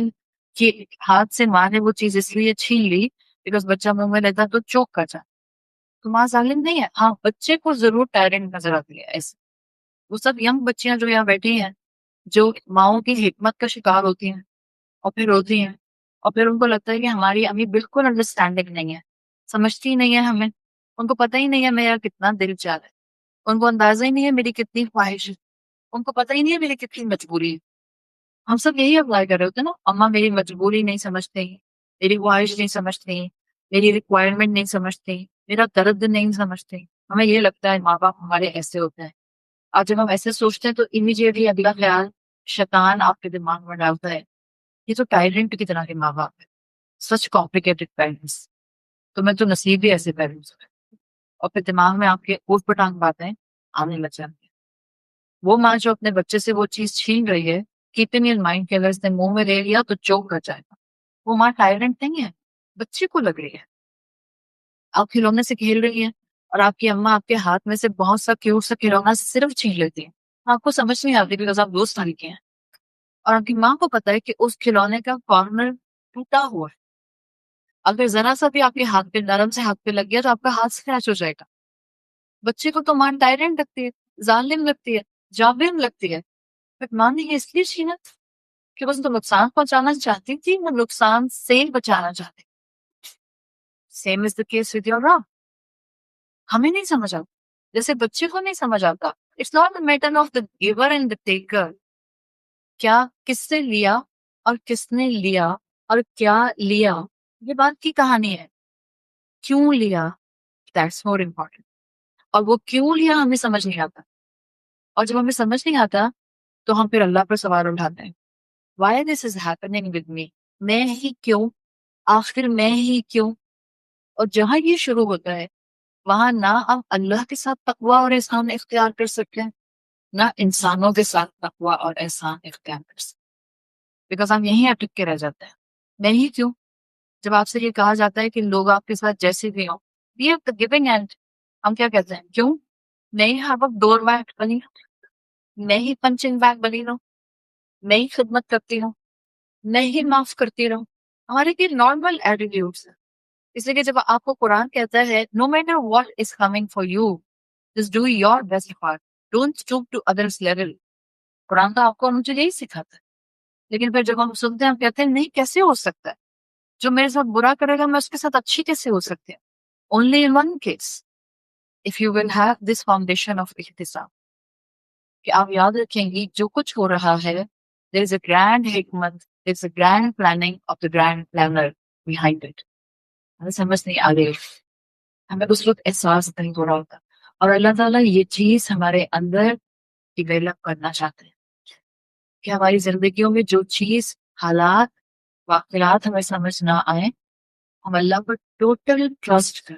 کے ہاتھ سے ماں نے وہ چیز اس لیے چھین لی بیکاز بچہ منہ میں لیتا تو چوک کر جاتا. تو ماں ظالم نہیں ہے. ہاں بچے کو ضرور ٹائرنٹ نظر آتی ہے ایسے. وہ سب ینگ بچیاں جو یہاں بیٹھی ہیں جو ماؤں کی حکمت کا شکار ہوتی ہیں اور پھر روتی ہیں اور پھر ان کو لگتا ہے کہ ہماری امی بالکل انڈرسٹینڈنگ نہیں ہے، سمجھتی ہی نہیں ہے ہمیں، ان کو پتہ ہی نہیں ہے میرا کتنا دل چاہ ہے، ان کو اندازہ ہی نہیں ہے میری کتنی خواہش ہے، ان کو پتہ ہی نہیں ہے میری کتنی مجبوری ہے. ہم سب یہی اپلائی کر رہے ہوتے ہیں نا. اماں میری مجبوری نہیں سمجھتے، میری خواہش نہیں سمجھتے، میری ریکوائرمنٹ نہیں سمجھتے، میرا درد نہیں سمجھتے. ہمیں یہ لگتا ہے ماں باپ ہمارے ایسے ہوتے ہیں. اور جب ہم ایسے سوچتے ہیں تو امیڈیٹلی اگلا خیال شیطان آپ کے دماغ میں ڈالتا ہے یہ تو ٹائرنٹ کی طرح کے ماں باپ ہے، سچ کمپلیکیٹڈ پیرنٹس. تو میں تو نصیب بھی ایسے پیرنٹس ہیں. اور پھر دماغ میں آپ کے اوٹ پٹانگ باتیں آنے لگ جاتی ہیں. وہ ماں جو اپنے بچے سے وہ چیز چھین رہی ہے کیپنگ ان مائنڈ کہ اگر اس نے منہ میں لے لیا تو چوک کر جائے گا. وہ ماں ٹائرنٹ نہیں ہے، بچے کو لگ رہی ہے. آپ کھلونے سے کھیل رہی ہیں اور آپ کی اماں آپ کے ہاتھ میں سے بہت سا کیوٹ سا کھلونا صرف چھین لیتی ہے. آپ کو سمجھ نہیں آتی بیکاز آپ 2 سال کے ہیں اور آپ کی ماں کو پتا ہے کہ اس کھلونے کا کارنر ٹوٹا ہوا ہے. اگر ذرا سا بھی آپ کے ہاتھ پہ نرم سے ہاتھ پہ لگ گیا تو آپ کا ہاتھ اسکریچ ہو جائے گا. بچے کو تو ماں ٹائرنٹ لگتی ہے، ظالم لگتی ہے، جابر لگتی ہے. بٹ ماں نے یہ اس لیے چھینا کہ بس تو نقصان پہنچانا چاہتی تھی، وہ نقصان سے بچانا چاہتی. Same is the case with your رب. ہمیں نہیں سمجھ آتا جیسے بچے کو نہیں سمجھ آتا. It's not a matter of the giver and the taker. کیا کس سے لیا اور کس نے لیا اور کیا لیا یہ بات کی کہانی ہے. کیوں لیا دیٹس مور امپورٹنٹ. اور وہ کیوں لیا ہمیں سمجھ نہیں آتا. اور جب ہمیں سمجھ نہیں آتا تو ہم پھر اللہ پر سوال اٹھاتے ہیں. Why this is happening with me. میں ہی کیوں، آخر میں ہی کیوں. اور جہاں یہ شروع ہوتا ہے وہاں نہ ہم اللہ کے ساتھ تقوی اور احسان اختیار کر سکتے ہیں نہ انسانوں کے ساتھ تقوی اور احسان اختیار کر سکتے بیکاز ہم یہیں اٹک کے رہ جاتے ہیں. میں ہی کیوں. جب آپ سے یہ کہا جاتا ہے کہ لوگ آپ کے ساتھ جیسے بھی ہوں be at the giving end, ہم کیا کہتے ہیں کیوں میں ہی ہر وقت ڈور میٹ بنی ہوں، میں ہی پنچنگ بیگ بنی رہوں، میں ہی خدمت کرتی ہوں، میں ہی معاف کرتی رہوں. ہمارے کے نارمل ایٹیٹیوڈس ہیں. اس لیے کہ جب آپ کو قرآن کہتا ہے no matter what is coming for you just do your best part, don't stoop to others level. قرآن تو آپ کو مجھے یہی سکھاتا ہے. لیکن پھر جب ہم سنتے ہیں ہم کہتے ہیں نہیں کیسے ہو سکتا ہے، جو میرے ساتھ برا کرے گا میں اس کے ساتھ اچھی کیسے ہو سکتی ہے. Only in one case if you will have this foundation of احتساب کہ آپ یاد رکھیں گی جو کچھ ہو رہا ہے there is a grand حکمت، there is a grand planning of the grand planner behind it. ہمیں سمجھ نہیں آ رہی، ہمیں اس وقت احساس نہیں ہو رہا ہوتا. اور اللہ تعالیٰ یہ چیز ہمارے اندر ڈیولپ کرنا چاہتے ہیں کہ ہماری زندگیوں میں جو چیز حالات واقعات ہمیں سمجھ نہ آئے ہم اللہ پر ٹوٹل ٹرسٹ کر،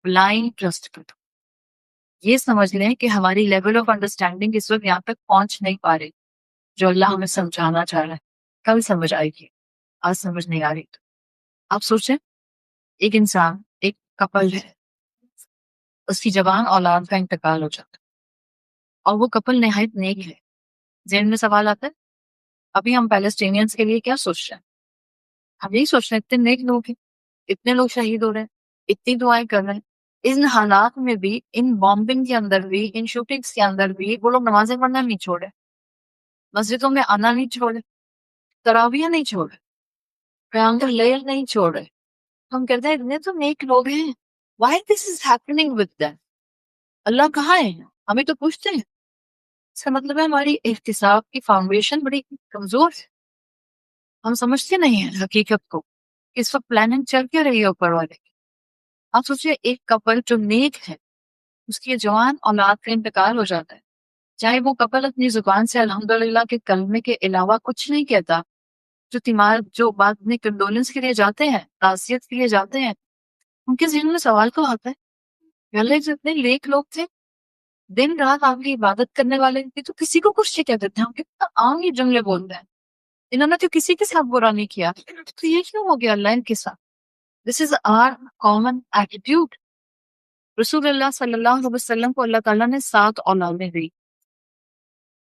بلائنڈ ٹرسٹ کر. یہ سمجھ لیں کہ ہماری لیول آف انڈرسٹینڈنگ اس وقت یہاں تک پہنچ نہیں پا رہی جو اللہ ہمیں سمجھانا چاہ رہا ہے. کل سمجھ آئے گی، آج سمجھ نہیں آ رہی. تو آپ سوچیں ایک انسان، ایک کپل ہے، اس کی جوان اولاد کا انتقال ہو جاتا ہے اور وہ کپل نہایت نیک ہے. ذہن میں سوال آتا ہے ابھی ہم پیلسٹینینز کے لیے کیا سوچ رہے ہیں؟ ہم یہی سوچ رہے ہیں اتنے نیک لوگ ہیں، اتنے لوگ شہید ہو رہے ہیں، اتنی دعائیں کر رہے ہیں. ان حالات میں بھی، ان بامبنگ کے اندر بھی، ان شوٹنگز کے اندر بھی وہ لوگ نمازیں پڑھنا نہیں چھوڑے، مسجدوں میں آنا نہیں چھوڑے، تراویح نہیں چھوڑے، قیام اللیل نہیں چھوڑے. ہم کہتے ہیں اتنے تو نیک لوگ ہیں، why this is happening with them؟ اللہ کہاں ہے؟ ہمیں تو پوچھتے ہیں. اس کا مطلب ہے ہماری احتساب کی فاؤنڈیشن بڑی کمزور ہے. ہم سمجھتے نہیں ہیں حقیقت کو، اس وقت پلاننگ چل کے رہی ہے اوپر والے کی. آپ سوچئے ایک کپل جو نیک ہے اس کی جوان اولاد کا انتقال ہو جاتا ہے، چاہے وہ کپل اپنی زبان سے الحمدللہ کے کلمے کے علاوہ کچھ نہیں کہتا، جو بعد میں کنڈولنس کے لیے جاتے ہیں، تعزیت کے لیے جاتے ہیں، ان کے ذہن میں سوال تو آتا ہے اللہ جو اتنے نیک لوگ تھے، دن رات آپ کی عبادت کرنے والے تھے، تو کسی کو کچھ نہیں کہتے تھے. ہم کتنا عام یہ جملے بولتے ہیں انہوں نے تو کسی کے ساتھ برا نہیں کیا، تو یہ کیوں ہو گیا اللہ ان کے ساتھ؟ دس از آر کامن ایٹیٹیوڈ. رسول اللہ صلی اللہ علیہ وسلم کو اللہ تعالیٰ نے 7 اولادیں دی،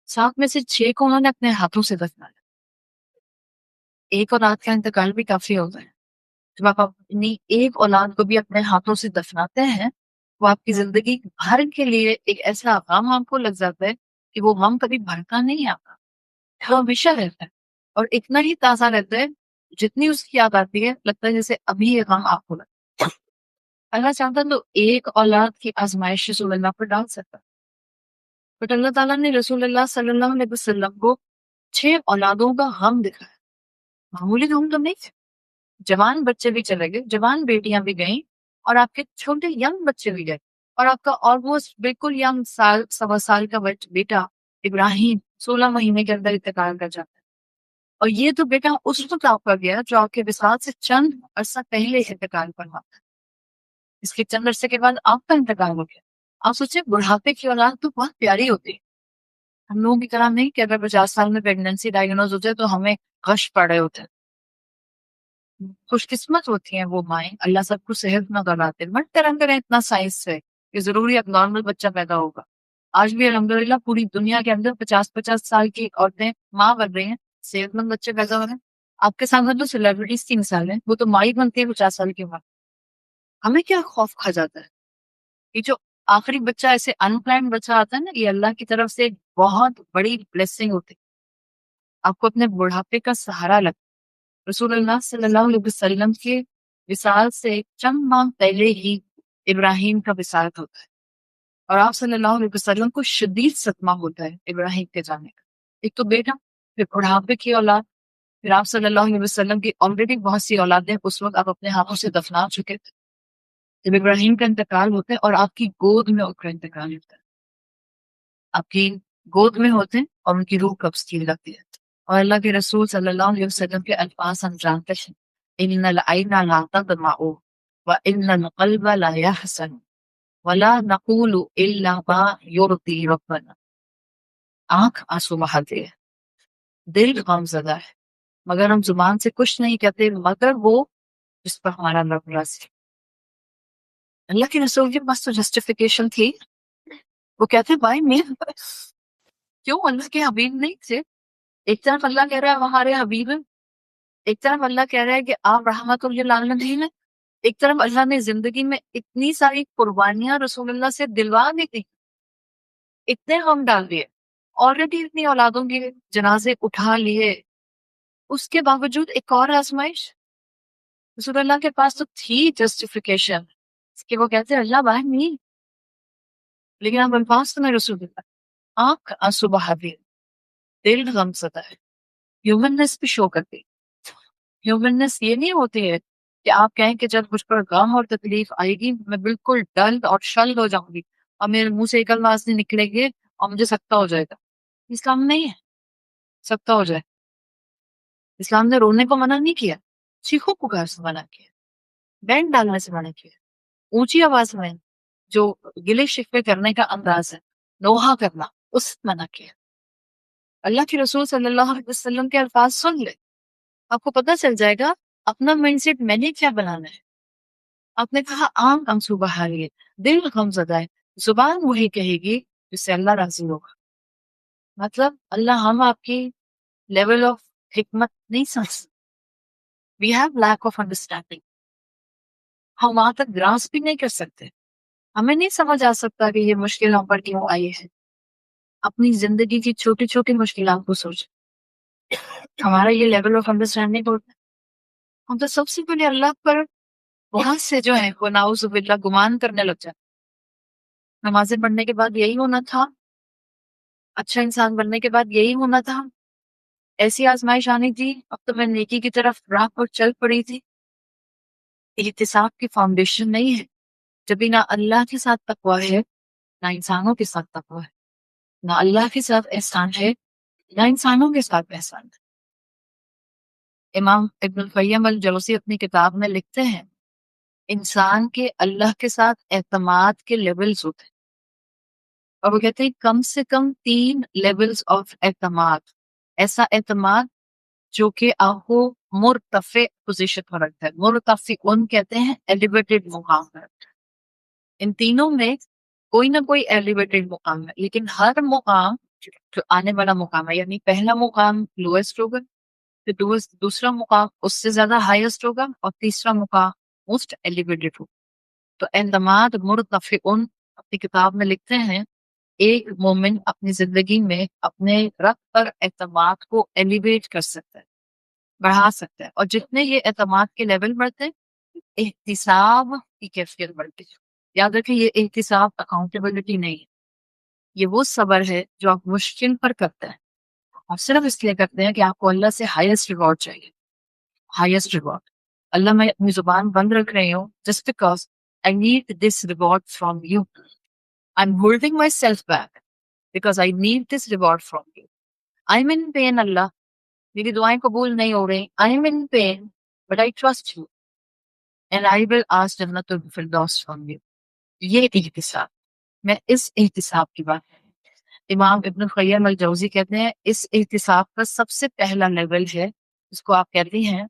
7 میں سے 6 کو انہوں نے اپنے ہاتھوں سے دفنایا. ایک اولاد کا انتقال بھی کافی ہوتا ہے. جب آپ اپنی ایک اولاد کو بھی اپنے ہاتھوں سے دفناتے ہیں، وہ آپ کی زندگی بھر کے لیے ایک ایسا غم آپ کو لگ جاتا ہے کہ وہ غم کبھی بھرتا نہیں آتا، وہ ہمیشہ رہتا ہے اور اتنا ہی تازہ رہتا ہے. جتنی اس کی یاد آتی ہے لگتا ہے جیسے ابھی یہ غم آپ کو لگتا ہے. اللہ چاہتا تو ایک اولاد کی آزمائش رسول اللہ پر ڈال سکتا، بٹ اللہ تعالیٰ نے رسول اللہ صلی اللہ علیہ وسلم کو 6 اولادوں کا غم دکھایا. معمولی غم تو نہیں تھے. جوان بچے بھی چلے گئے، جوان بیٹیاں بھی گئیں، اور آپ کے چھوٹے ینگ بچے بھی گئے، اور آپ کا آلموسٹ بالکل ینگ 1.25 سال کا بیٹا ابراہیم 16 مہینے کے اندر انتقال کر جاتا ہے. اور یہ تو بیٹا اس وقت آپ کا گیا جو آپ کے وصال سے چند عرصہ پہلے انتقال پر ہوا تھا. اس کے چند عرصے کے بعد آپ کا انتقال ہو گیا. آپ سوچیں بڑھاپے کی اولاد تو بہت پیاری ہوتی ہے. ہم لوگوں کی طرح نہیں کہ اگر 50 سال میں پریگنینسی ڈائگنوز ہو جائے تو ہمیں غش پڑ رہے ہوتے ہیں. خوش قسمت ہوتی ہیں وہ مائیں، اللہ سب کو صحت نہ کراتے. بٹ کریں اتنا سائنس سے کہ ضروری اب نارمل بچہ پیدا ہوگا. آج بھی الحمدللہ پوری دنیا کے اندر 50 سال کی عورتیں ماں بن رہی ہیں، صحت مند بچے پیدا ہو رہے ہیں. آپ کے سامنے تو سیلیبریٹیز کی مثال ہے، وہ تو ماں ہی بنتی ہے 50 سال کی عمر. ہمیں کیا خوف کھا جاتا ہے؟ یہ جو آخری بچہ ایسے انپلانڈ بچہ آتا ہے نا، یہ اللہ کی طرف سے ایک بہت بڑی بلیسنگ ہوتی ہے. آپ کو اپنے بڑھاپے کا سہارا لگتا. رسول اللہ صلی اللہ علیہ وسلم کے وصال سے چند ماہ پہلے ہی ابراہیم کا وصال ہوتا ہے، اور آپ صلی اللہ علیہ وسلم کو شدید صدمہ ہوتا ہے ابراہیم کے جانے کا. ایک تو بیٹا، پھر بڑھاپے کی اولاد، پھر آپ صلی اللہ علیہ وسلم کی آلریڈی بہت سی اولادیں اس وقت آپ اپنے ہاتھوں سے دفنا چکے تھے. جب ابراہیم کا انتقال ہوتا ہے اور آپ کی گود میں ان کا انتقال ہوتا ہے، آپ کی گود میں ہوتے ہیں اور ان کی روح قبض کی جاتی ہے. اور اللہ کے رسول صلی اللہ علیہ وسلم کے الفاظ ہم جانتے ہیں، ان العین لا تدمع وان القلب لا يحزن ولا نقول الا ما يرضي ربنا. آنکھ آنسو بہاتے ہے، دل غم زدہ ہے، مگر ہم زبان سے کچھ نہیں کہتے مگر وہ جس پر ہمارا رب راضی. اللہ کے رسول کے پاس تو جسٹیفیکیشن تھی. وہ کہتے بھائی میں کیوں اللہ کے حبیب نہیں تھے؟ ایک طرف اللہ کہہ رہا ہے وہ ہمارے حبیب ہیں، ایک طرف اللہ کہہ رہا ہے کہ آپ رحمت للعالمین ہیں، ایک طرف اللہ نے زندگی میں اتنی ساری قربانیاں رسول اللہ سے دلوا دی تھی، اتنے غم ڈال دیے، آلریڈی اتنی اولادوں کے جنازے اٹھا لیے، اس کے باوجود ایک اور آزمائش. رسول اللہ کے پاس تو تھی جسٹیفیکیشن کہ وہ کہتے ہیں اللہ باہر نہیں، لیکن آپ الفاظ تو میں رسول اللہ آنکھ آنسو بہا دیے، دل غم زدہ ہے. ہیومننس بھی شو کرتی. ہیومننس یہ نہیں ہوتی ہے کہ آپ کہیں کہ جب مجھ پر غم اور تکلیف آئے گی میں بالکل ڈل اور شل ہو جاؤں گی اور میرے منہ سے ایک الفاظ نہیں نکلے گے اور مجھے سکتا ہو جائے گا. اسلام نہیں ہے سکتا ہو جائے. اسلام نے رونے کو منع نہیں کیا، چیخو پکار سے منع کیا، بینڈ ڈالنے سے منع کیا، اونچی آواز میں جو گلے شکوے کرنے کا انداز ہے، نوحہ کرنا، اس سے منع کیا. اللہ کے رسول صلی اللہ علیہ وسلم کے الفاظ سن لے، آپ کو پتہ چل جائے گا اپنا مائنڈ سیٹ میں نے کیا بنانا ہے. آپ نے کہا آنکھ آنسو بہا لیے، دل غم زدہ ہے، زبان وہی کہے گی جس سے اللہ راضی ہوگا. مطلب اللہ ہم آپ کی لیول آف حکمت نہیں سمجھ. We have lack of understanding. ہم وہاں تک گراس بھی نہیں کر سکتے. ہمیں نہیں سمجھ آ سکتا کہ یہ مشکل ہم پر کیوں آئی ہے. اپنی زندگی کی چھوٹی چھوٹی مشکلات کو سوچ. ہمارا یہ لیول آف انڈرسٹینڈنگ ہوتا ہے. ہم تو سب سے پہلے اللہ پر بہت سے جو ہیں وہ نعوذ باللہ گمان کرنے لگ جاتے. نمازیں پڑھنے کے بعد یہی ہونا تھا، اچھا انسان بننے کے بعد یہی ہونا تھا، ایسی آزمائش آنی تھی، اب تو میں نیکی کی طرف راہ پر چل پڑی تھی. احتساب کی فاؤنڈیشن نہیں ہے جبھی نہ اللہ کے ساتھ تقویٰ ہے نہ انسانوں کے ساتھ تقویٰ ہے، نہ اللہ کے ساتھ احسان ہے نہ انسانوں کے ساتھ احسان ہے. امام ابن القیم الجوزی اپنی کتاب میں لکھتے ہیں انسان کے اللہ کے ساتھ اعتماد کے لیولز ہوتے ہیں، اور وہ کہتے ہیں کم سے کم 3 لیولز آف اعتماد. ایسا اعتماد جو کہ آپ کو مرتفع پوزیشن پر رکھتا ہے. مرتفعون کہتے ہیں ایلیویٹڈ مقام ہے. ان تینوں میں کوئی نہ کوئی ایلیویٹڈ مقام ہے، لیکن ہر مقام جو آنے والا مقام ہے، یعنی پہلا مقام لوئسٹ ہوگا، پھر دوسرا مقام اس سے زیادہ ہائیسٹ ہوگا، اور تیسرا مقام موسٹ ایلیویٹڈ ہوگا. تو اعتماد مرتفعون اپنی کتاب میں لکھتے ہیں ایک مومن اپنی زندگی میں اپنے رب پر اعتماد کو ایلیویٹ کر سکتا ہے، بڑھا سکتا ہے. اور جتنے یہ اعتماد کے لیول بڑھتے ہیں، احتساب کی کیفیت بڑھتی ہے. یاد رکھیں، یہ احتساب اکاؤنٹیبلٹی نہیں ہے، یہ وہ صبر ہے جو آپ مشکل پر کرتے ہیں، آپ صرف اس لیے کرتے ہیں کہ آپ کو اللہ سے ہائیسٹ ریوارڈ چاہیے. ہائیسٹ ریوارڈ اللہ، میں اپنی زبان بند رکھ رہی ہوں just because I need this reward from you. I am holding myself back because I need this reward from you. I am in pain اللہ، میری دعائیں قبول نہیں ہو رہی. I am in pain but I trust you and I will ask جنت الفردوس فرام یو. یہ احتساب، میں اس احتساب کی بات کروں. امام ابن القیم الجوزی کہتے ہیں اس احتساب کا سب سے پہلا لیول ہے، اس کو آپ کہتی ہیں،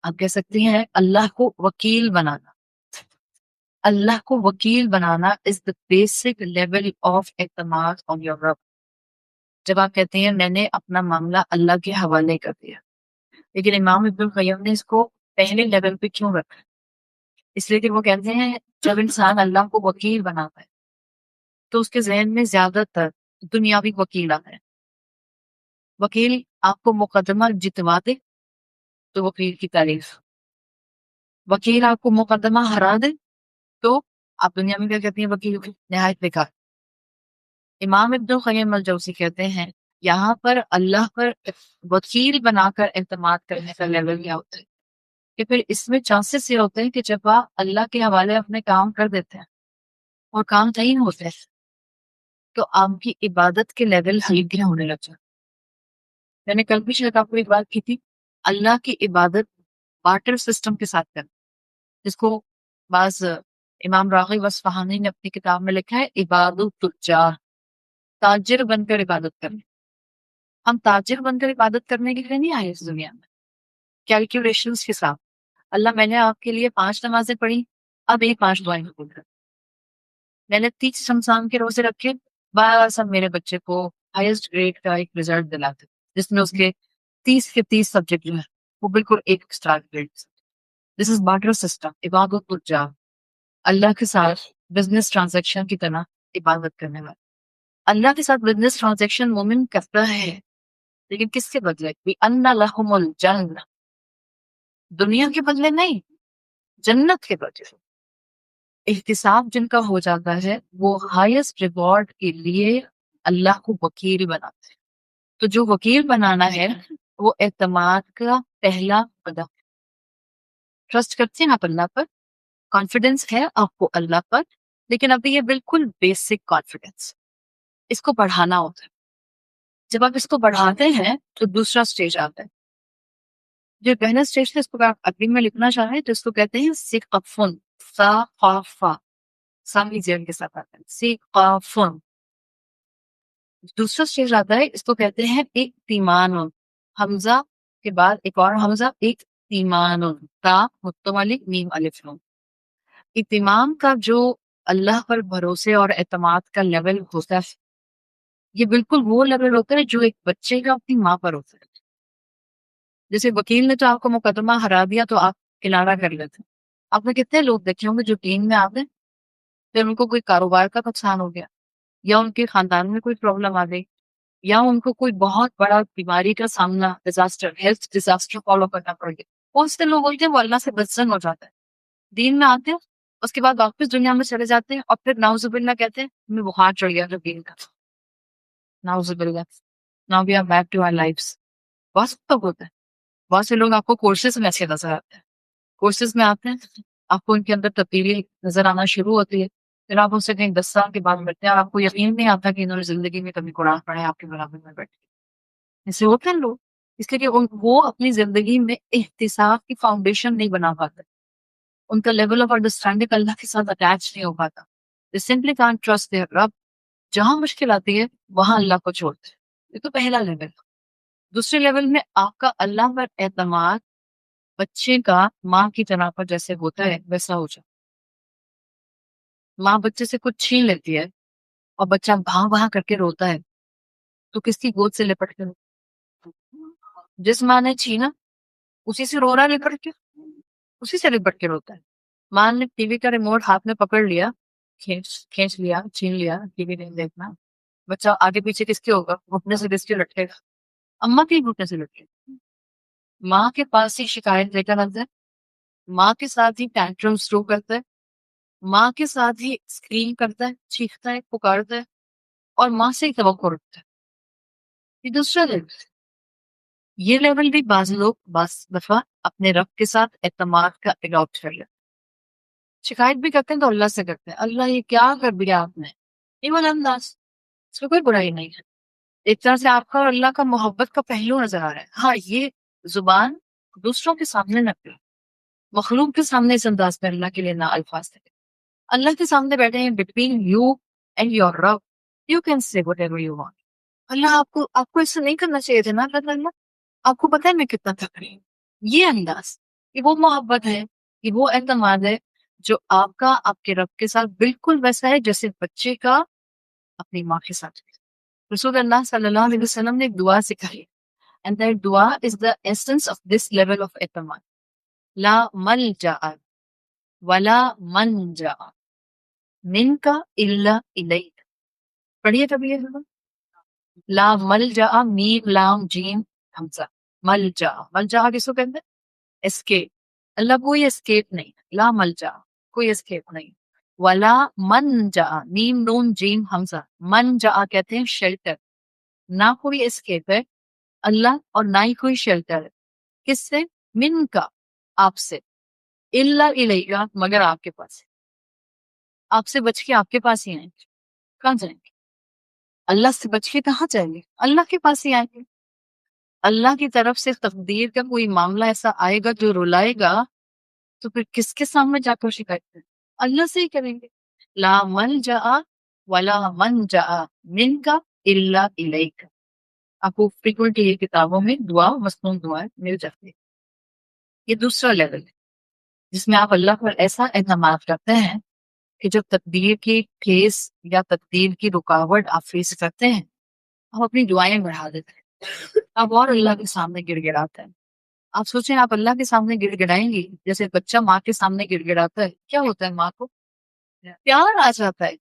آپ کہہ سکتی ہیں اللہ کو وکیل بنانا. اللہ کو وکیل بنانا از دا بیسک لیول آف اعتماد آن یور رب. جب آپ کہتے ہیں میں نے اپنا معاملہ اللہ کے حوالے کر دیا. لیکن امام ابن القیم نے اس کو پہلے لیول پہ کیوں رکھا؟ اس لیے کہ وہ کہتے ہیں جب انسان اللہ کو وکیل بناتا ہے تو اس کے ذہن میں زیادہ تر دنیاوی وکیل آتا ہے. وکیل آپ کو مقدمہ جتوا دے تو وکیل کی تعریف، وکیل آپ کو مقدمہ ہرا دے تو آپ دنیا میں کیا کہتی ہیں؟ وکیل نہایت بیکار. امام ابن القیم الجوزی کہتے ہیں یہاں پر اللہ پر وکیل بنا کر اعتماد کرنے کا لیول کیا ہوتا ہے کہ پھر اس میں چانسز یہ ہوتے ہیں کہ جب آپ اللہ کے حوالے اپنے کام کر دیتے ہیں اور کام صحیح ہوتے ہیں تو آپ کی عبادت کے لیول ہلکے ہونے لگ جاتے. میں نے کل بھی شاید آپ کو ایک بات کی تھی، اللہ کی عبادت بارٹر سسٹم کے ساتھ کرنا، جس کو بعض امام راغب اصفہانی نے اپنی کتاب میں لکھا ہے عبادت التجار، تاجر بن کر عبادت کرنا. ہم تاجر بن کر عبادت کرنے کے لیے نہیں آئے اس دنیا میں کیلکولیشنز کے ساتھ. اللہ میں نے آپ کے لیے 5 نمازیں پڑھی، اب ایک 5 دعائیں قبول کر. میں نے 30 رمضان کے روزے رکھے، بس اب میرے بچے کو ہائیسٹ گریڈ کا ایک رزلٹ دلاتے جس میں اس کے 30 کے 30 سبجیکٹ جو ہے وہ بالکل ایک اسٹار گریڈ. دس از بارٹر سسٹم، عبادت الجار، اللہ کے ساتھ بزنس ٹرانزیکشن کی طرح عبادت کرنے والا. اللہ کے ساتھ بزنس ٹرانزیکشن مومن کرتا ہے، لیکن کس کے بدلے؟ بِأَنَّ لَهُمُ الْجَنَّةَ، دنیا کے بدلے نہیں، جنت کے بدلے. احتساب جن کا ہو جاتا ہے وہ ہائیسٹ ریوارڈ کے لیے اللہ کو وکیل بناتے ہیں. تو جو وکیل بنانا ہے وہ اعتماد کا پہلا قدم. ٹرسٹ کرتے ہیں آپ اللہ پر، کانفیڈنس ہے آپ کو اللہ پر، لیکن ابھی یہ بالکل بیسک کانفیڈنس، اس کو بڑھانا ہوتا ہے. جب آپ اس کو بڑھاتے ہیں تو دوسرا سٹیج آتا ہے. جو پہلا سٹیج ہے اس کو آپ اگری میں لکھنا چاہ رہے ہیں تو اس کو کہتے ہیں سقفن، سا قاف فا، سامی زیر کے ساتھ آتا ہے سقفن. دوسرا سٹیج آتا ہے، اس کو کہتے ہیں ایک تیمان، حمزہ کے بعد ایک اور حمزہ، ایک تیمان، تا متملک میم الف نون. اتمام کا جو اللہ پر بھروسے اور اعتماد کا لیول ہوتا ہے یہ بالکل وہ لیول ہوتا ہے جو ایک بچے کا اپنی ماں پر ہوتا ہے. جیسے وکیل نے تو آپ کو مقدمہ ہرا دیا تو آپ کنارہ کر لیتے. آپ نے کتنے لوگ دیکھے ہوں گے جو ٹیم میں آتے ہیں پھر ان کو کوئی کاروبار کا نقصان ہو گیا، یا ان کے خاندان میں کوئی پرابلم آ گئی، یا ان کو کوئی بہت بڑا بیماری کا سامنا، ڈیزاسٹر، ہیلتھ ڈیزاسٹر فالو کرنا پڑ گیا. بہت سے لوگ ہوتے ہیں وہ اللہ سے بدزن ہو جاتا ہے، دین میں آتے ہیں اس کے بعد واپس دنیا میں چلے جاتے ہیں اور پھر نعوذ باللہ کہتے ہیں ہمیں بخار چڑھ گیا دین کا، نعوذ باللہ، now we are back to our lives. بہت تک ہوتا ہے. بہت سے لوگ آپ کو کورسز میں اچھے نظر آتے ہیں، کورسز میں آتے ہیں آپ کو ان کے اندر تبدیلی نظر آنا شروع ہوتی ہے، پھر آپ ان سے کہیں 10 سال کے بعد ملتے ہیں اور آپ کو یقین نہیں آتا کہ انہوں نے زندگی میں کبھی قرآن پڑھے آپ کے برابر میں بیٹھے. ایسے ہوتے ہیں لوگ، اس لیے کہ وہ اپنی زندگی میں احتساب کی فاؤنڈیشن نہیں بنا پاتے، ان کا لیول آف انڈرسٹینڈنگ اللہ کے ساتھ اٹیچ نہیں ہو پاتا. They simply can't trust their رب. جہاں مشکل آتی ہے وہاں اللہ کو چھوڑتے ہیں. یہ تو پہلا لیول. دوسرے لیول میں آپ کا اللہ پر اعتماد بچے کا ماں کی طرح پر جیسے ہوتا ہے ویسا ہو جائے. ماں بچے سے کچھ چھین لیتی ہے اور بچہ بھاں بھاں کر کے روتا ہے تو کس کی گود سے لپٹ کے جس ماں نے چھینا اسی سے رو رہا ہے لپٹ کے, اسی سے لپٹ کے روتا ہے. ماں نے ٹی وی کا ریموٹ ہاتھ میں پکڑ لیا, کھینچ لیا, چھین لیا, ٹی وی نہیں دیکھنا, بچہ آگے پیچھے کس کے ہوگا, گھٹنے سے کس کے لٹکے گا, اما کے گھٹنے سے لٹکے گا. ماں کے پاس ہی شکایت لے کر آتا ہے, ماں کے ساتھ ہی ٹینٹرم شروع کرتا ہے, ماں کے ساتھ ہی اسکرین کرتا ہے, چیختا ہے, پکارتا ہے, اور ماں سے ہی توقع رکھتا ہے. یہ دوسرا لیول. یہ لیول بھی بعض لوگ بعض دفعہ اپنے رب کے ساتھ اعتماد کا اڈاپٹ کر لیتے. شکایت بھی کرتے ہیں تو اللہ سے کرتے ہیں, اللہ یہ کیا کر دیا آپ نے, یہ والا انداز, اس میں کوئی برائی نہیں ہے. ایک طرح سے آپ کا اور اللہ کا محبت کا پہلو نظر آ رہا ہے. ہاں, یہ زبان دوسروں کے سامنے نہ کرے, مخلوق کے سامنے اس انداز میں اللہ کے لیے نہ الفاظ تھے. اللہ کے سامنے بیٹھے ہیں, بٹوین یو اینڈ یور رب, you can say whatever you want. اللہ آپ کو ایسا نہیں کرنا چاہیے تھا نا, اللہ آپ کو پتہ ہے میں کتنا تھک رہی ہوں. یہ انداز, یہ وہ محبت ہے, یہ وہ اعتماد ہے جو آپ کا آپ کے رب کے ساتھ بالکل ویسا ہے جیسے بچے کا اپنی ماں کے ساتھ. رسول اللہ صلی اللہ علیہ وسلم نے ایک دعا سکھائی, and that dua is the essence of this level of اعتماد. لا ملجا ولا منجا منک الا الیک. پڑھیے کبھی یہ دعا. لا ملجا, میم لام جیم حمزہ, ملجا کس کو کہتے ہیں, اسکیپ. اللہ کوئی اسکیپ نہیں, لا ملجا کوئی اسکیپ نہیں. ولا منجا, میم نون جیم حمزہ, منجا کہتے ہیں شیلٹر. نہ کوئی اسکیپ ہے اللہ اور نہ ہی کوئی شیلٹر ہے. کس سے؟ من کا, آپ سے. اللہ الیہ, مگر آپ کے پاس. آپ سے بچ کے آپ کے پاس ہی آئیں گے. کہاں جائیں گے؟ اللہ سے بچ کے کہاں جائیں گے؟ اللہ کے پاس ہی آئیں گے. اللہ کی طرف سے تقدیر کا کوئی معاملہ ایسا آئے گا جو رلائے گا تو پھر کس کے سامنے جا کر شکایت کریں؟ اللہ سے ہی کریں گے. لا ملجا ولا منجا منک الا الیک. آپ کو فریکوینٹلی یہ کتابوں میں دعا مصنون دعا مل جاتی ہے. یہ دوسرا لیول ہے جس میں آپ اللہ پر ایسا اعتماد کرتے ہیں کہ جب تقدیر کی ٹھیس یا تقدیر کی رکاوٹ آپ فیس کرتے ہیں, آپ اپنی دعائیں بڑھا دیتے ہیں, آپ اور اللہ کے سامنے گڑ گڑاتے ہیں. آپ سوچیں آپ اللہ کے سامنے گڑ گڑائیں گی جیسے بچہ ماں کے سامنے گڑ گڑاتا ہے, کیا ہوتا ہے؟ ماں کو پیار آ جاتا ہے.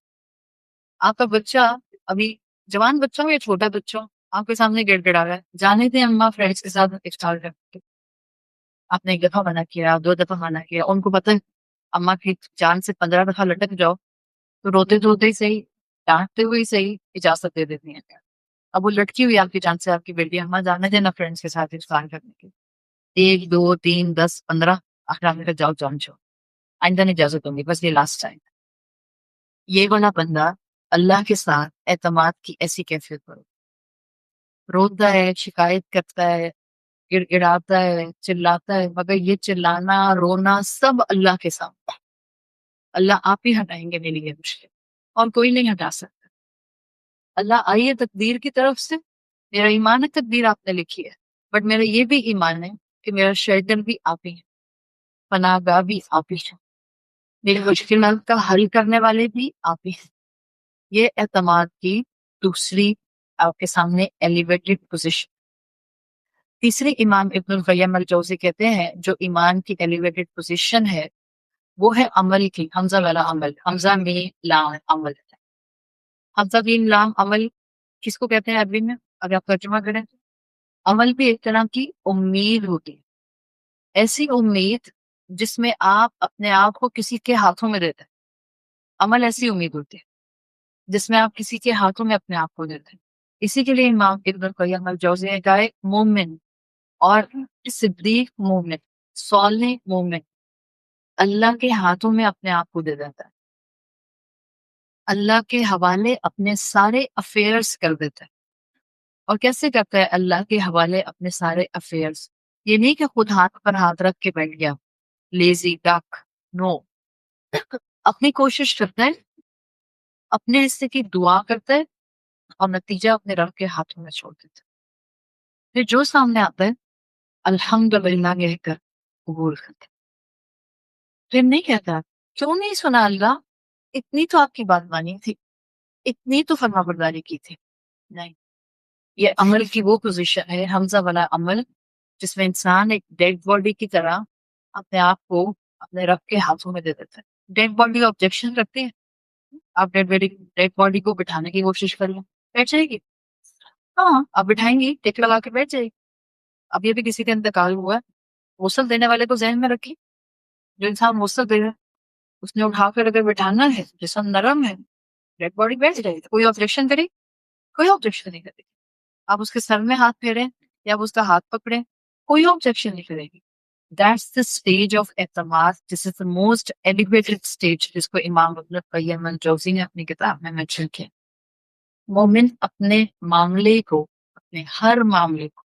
آپ کا بچہ ابھی جوان بچہ ہو یا چھوٹا بچہ ہو, آپ کے سامنے گڑ گڑا رہا ہے, جانے تھے اما فرینڈس کے ساتھ افطار کر کے, آپ نے ایک دفعہ منع کیا, 2 دفعہ منع کیا, ان کو پتہ ہے اما کی جان سے 15 دفعہ لٹک جاؤ تو روتے روتے ہی صحیح, ڈانٹتے ہوئے ہی صحیح اجازت دے دیتی ہیں. اب وہ لٹکی ہوئی آپ کی جان سے آپ کی بیٹی, اما جانے دینا فرینڈس کے ساتھ افطار کرنے کے, 1 2 3 10 15 آخر میں جاؤ جان چھو, آئندہ نہیں اجازت دوں گی, بس یہ لاسٹ ٹائم. یہ والا بندہ اللہ کے ساتھ اعتماد کی ایسی کیفیت پر روتا ہے, شکایت کرتا ہے, گڑ گڑاتا ہے, چلاتا ہے, مگر یہ چلانا رونا سب اللہ کے سامنے. اللہ آپ ہی ہٹائیں گے میری یہ مشکل, اور کوئی نہیں ہٹا سکتا. اللہ آئیے تقدیر کی طرف سے, میرا ایمان ہے تقدیر آپ نے لکھی ہے, بٹ میرا یہ بھی ایمان ہے کہ میرا شیلٹر بھی آپ ہی ہے, پناہ گاہ بھی آپ ہی ہے, میری مشکلات کا حل کرنے والے بھی آپ ہی ہیں. یہ اعتماد کی دوسری آپ کے سامنے ایلیویٹڈ پوزیشن. تیسری امام ابن القیم الجوزی کہتے ہیں جو ایمان کی ایلیویٹڈ پوزیشن ہے وہ ہے عمل کی, حمزہ والا عمل, حمزہ میں لام عمل. حمزہ میں لام عمل کس کو کہتے ہیں عربی میں؟ اگر آپ ترجمہ کریں, عمل بھی ایک طرح کی امید ہوتی ہے, ایسی امید جس میں آپ اپنے آپ کو کسی کے ہاتھوں میں دیتے ہیں. عمل ایسی امید ہوتی ہے جس میں آپ کسی کے ہاتھوں میں اپنے آپ کو دیتے ہیں. اسی کے لیے امام ابن القیم الجوزی نے کہا ہے مومن اور صدیق مومن, صالح مومن اللہ کے ہاتھوں میں اپنے آپ کو دے دیتا ہے, اللہ کے حوالے اپنے سارے افیئرز کر دیتا ہے. اور کیسے کرتا ہے اللہ کے حوالے اپنے سارے افیئرز؟ یہ نہیں کہ خود ہاتھ پر ہاتھ رکھ کے بیٹھ گیا, لیزی ڈک, نو. اپنی کوشش کرتا ہے, اپنے حصے کی دعا کرتا ہے, اور نتیجہ اپنے رب کے ہاتھوں میں چھوڑ دیتا ہے. پھر جو سامنے آتا ہے الحمدللہ کہہ کر قبول کرتے ہیں۔ پھر نہیں کہتا کیوں نہیں سنا اللہ، اتنی تو آپ کی بات مانی تھی، اتنی تو فرما برداری کی تھی۔ نہیں، یہ عمل کی وہ پوزیشن ہے، حمزہ والا عمل، جس میں انسان ایک ڈیڈ باڈی کی طرح اپنے آپ کو اپنے رب کے ہاتھوں میں دے دیتا ہے۔ ڈیڈ باڈی آبجیکشن رکھتے ہیں، آپ ڈیڈ باڈی کو بٹھانے کی کوشش کر لیں، بیٹھ جائے گی۔ ہاں آپ بٹھائیں گی، ٹک لگا کے بیٹھ جائے گی۔ اب یہ بھی کسی کا انتقال ہوا ہے، غسل دینے والے کو ذہن میں رکھی، جو انسان غسل دے رہا ہے اس نے اٹھا کر اگر بٹھانا ہے، جسم نرم ہے، ڈیڈ باڈی بیٹھ جائے گی، کوئی آبجیکشن کرے؟ کوئی آبجیکشن نہیں کرے گی۔ آپ اس کے سر میں ہاتھ پھیریں یا آپ اس کا ہاتھ پکڑیں، کوئی آبجیکشن نہیں کرے گی۔ That's the stage of اعتماد. This is the most elevated stage جس کو امام ابن القیم الجوزی نے اپنی کتاب میں منشن کیا۔ مومن اپنے معاملے کو، اپنے ہر معاملے کو،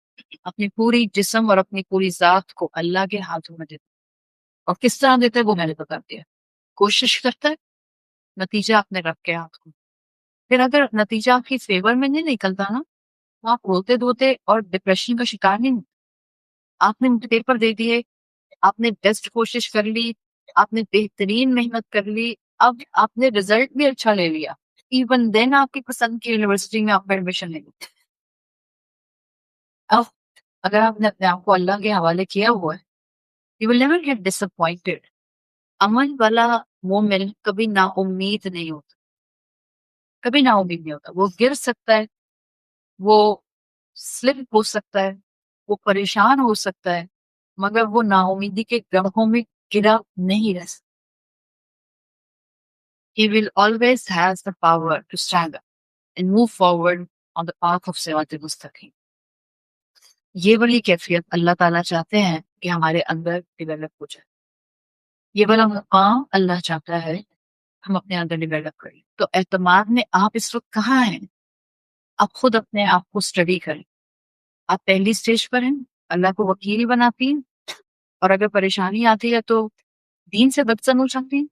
اپنی پوری جسم اور اپنی پوری ذات کو اللہ کے ہاتھوں میں دیتا ہے۔ اور کس طرح دیتا ہے وہ میں نے بتا دیا۔ کوشش کرتا ہے، نتیجہ اپنے رب کے ہاتھ کو۔ پھر اگر نتیجہ آپ کی فیور میں نہیں نکلتا نا، تو آپ روتے دھوتے اور ڈپریشن کا شکار نہیں ہوتے۔ آپ نے پیپر دے دیے، آپ نے بیسٹ کوشش کر لی، آپ نے بہترین محنت کر لی، اب آپ نے رزلٹ بھی اچھا لے لیا، ایون دین آپ کی پسند کی یونیورسٹی میں آپ ایڈمیشن لے لیں۔ اب اگر آپ نے اپنے آپ کو اللہ کے حوالے کیا ہوا ہے، you will never get disappointed۔ عمل والا مومن کبھی نا امید نہیں ہوتا، کبھی نا امید نہیں ہوتا۔ وہ گر سکتا ہے، وہ سلپ ہو سکتا ہے، وہ پریشان ہو سکتا ہے، مگر وہ نا امیدی کے گڑھوں میں گرا نہیں رہ سکتا۔ He will always has the power to stand up and move forward on the path of صراط المستقیم۔ یہ والی کیفیت اللہ تعالیٰ چاہتے ہیں کہ ہمارے اندر ڈیولپ ہو جائے، یہ والا مقام اللہ چاہتا ہے ہم اپنے اندر ڈیولپ کریں۔ تو اعتماد میں آپ اس وقت کہاں ہیں؟ آپ خود اپنے آپ کو اسٹڈی کریں۔ آپ پہلی سٹیج پر ہیں، اللہ کو وکیل بناتی ہیں، اور اگر پریشانی آتی ہے تو دین سے بدسن ہو سکتی ہیں،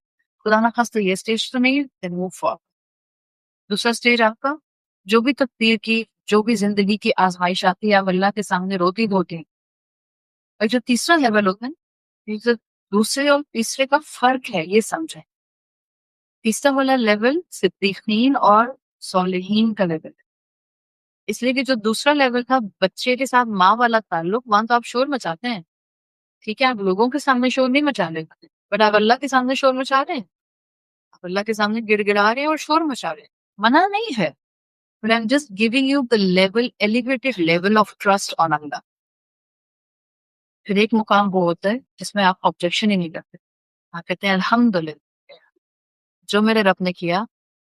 خدا نہ خواستہ یہ سٹیج تو نہیں ہے، then move forward۔ دوسرا سٹیج آپ کا، جو بھی تقدیر کی، جو بھی زندگی کی آزمائش آتی ہے، آپ اللہ کے سامنے روتی دھوتی ہیں۔ اور جو تیسرا لیول ہوتا ہے، یہ جو دوسرے اور تیسرے کا فرق ہے، یہ سمجھیں۔ تیسرا والا لیول صدیقین اور صالحین کا لیول ہے، اس لیے کہ جو دوسرا لیول تھا بچے کے ساتھ ماں والا تعلق، وہاں تو آپ شور مچاتے ہیں، ٹھیک ہے، آپ لوگوں کے سامنے شور نہیں مچا رہے، بٹ آپ اللہ کے سامنے شور مچا رہے ہیں، آپ اللہ کے سامنے گڑ گڑا رہے ہیں اور شور مچا رہے ہیں۔ منع نہیں ہے، but I'm just giving you the level, elevated level of trust on Allah۔ پھر ایک مقام وہ ہوتا ہے جس میں آپ آبجیکشن ہی نہیں کرتے، آپ کہتے ہیں الحمدللہ، جو میرے رب نے کیا،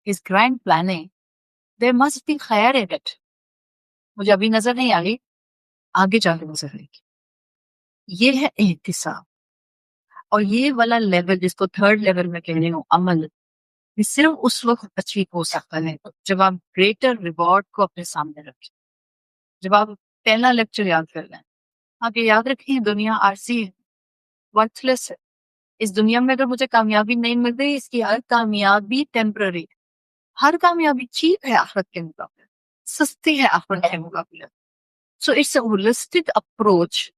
his grand planning, there must be خیر in it۔ مجھے ابھی نظر نہیں آ رہی، آگے جا کے نظر آئے گی۔ یہ ہے احتساب۔ اور یہ والا لیول جس کو تھرڈ لیول میں کہہ رہی ہوں، عمل، یہ صرف اس وقت اچیو ہو سکتا ہے جب آپ گریٹر ریوارڈ کو اپنے سامنے رکھیں۔ جب آپ پہلا لیکچر یاد کر لیں، آپ یہ یاد رکھیں دنیا عارضی ہے، ورتھ لیس ہے۔ اس دنیا میں اگر مجھے کامیابی نہیں مل رہی، اس کی ہر کامیابی ٹیمپرری ہے، ہر کامیابی چیپ ہے آخرت کے مقابلے، سستی ہے آخرت کے مقابلے۔ So it's a holistic approach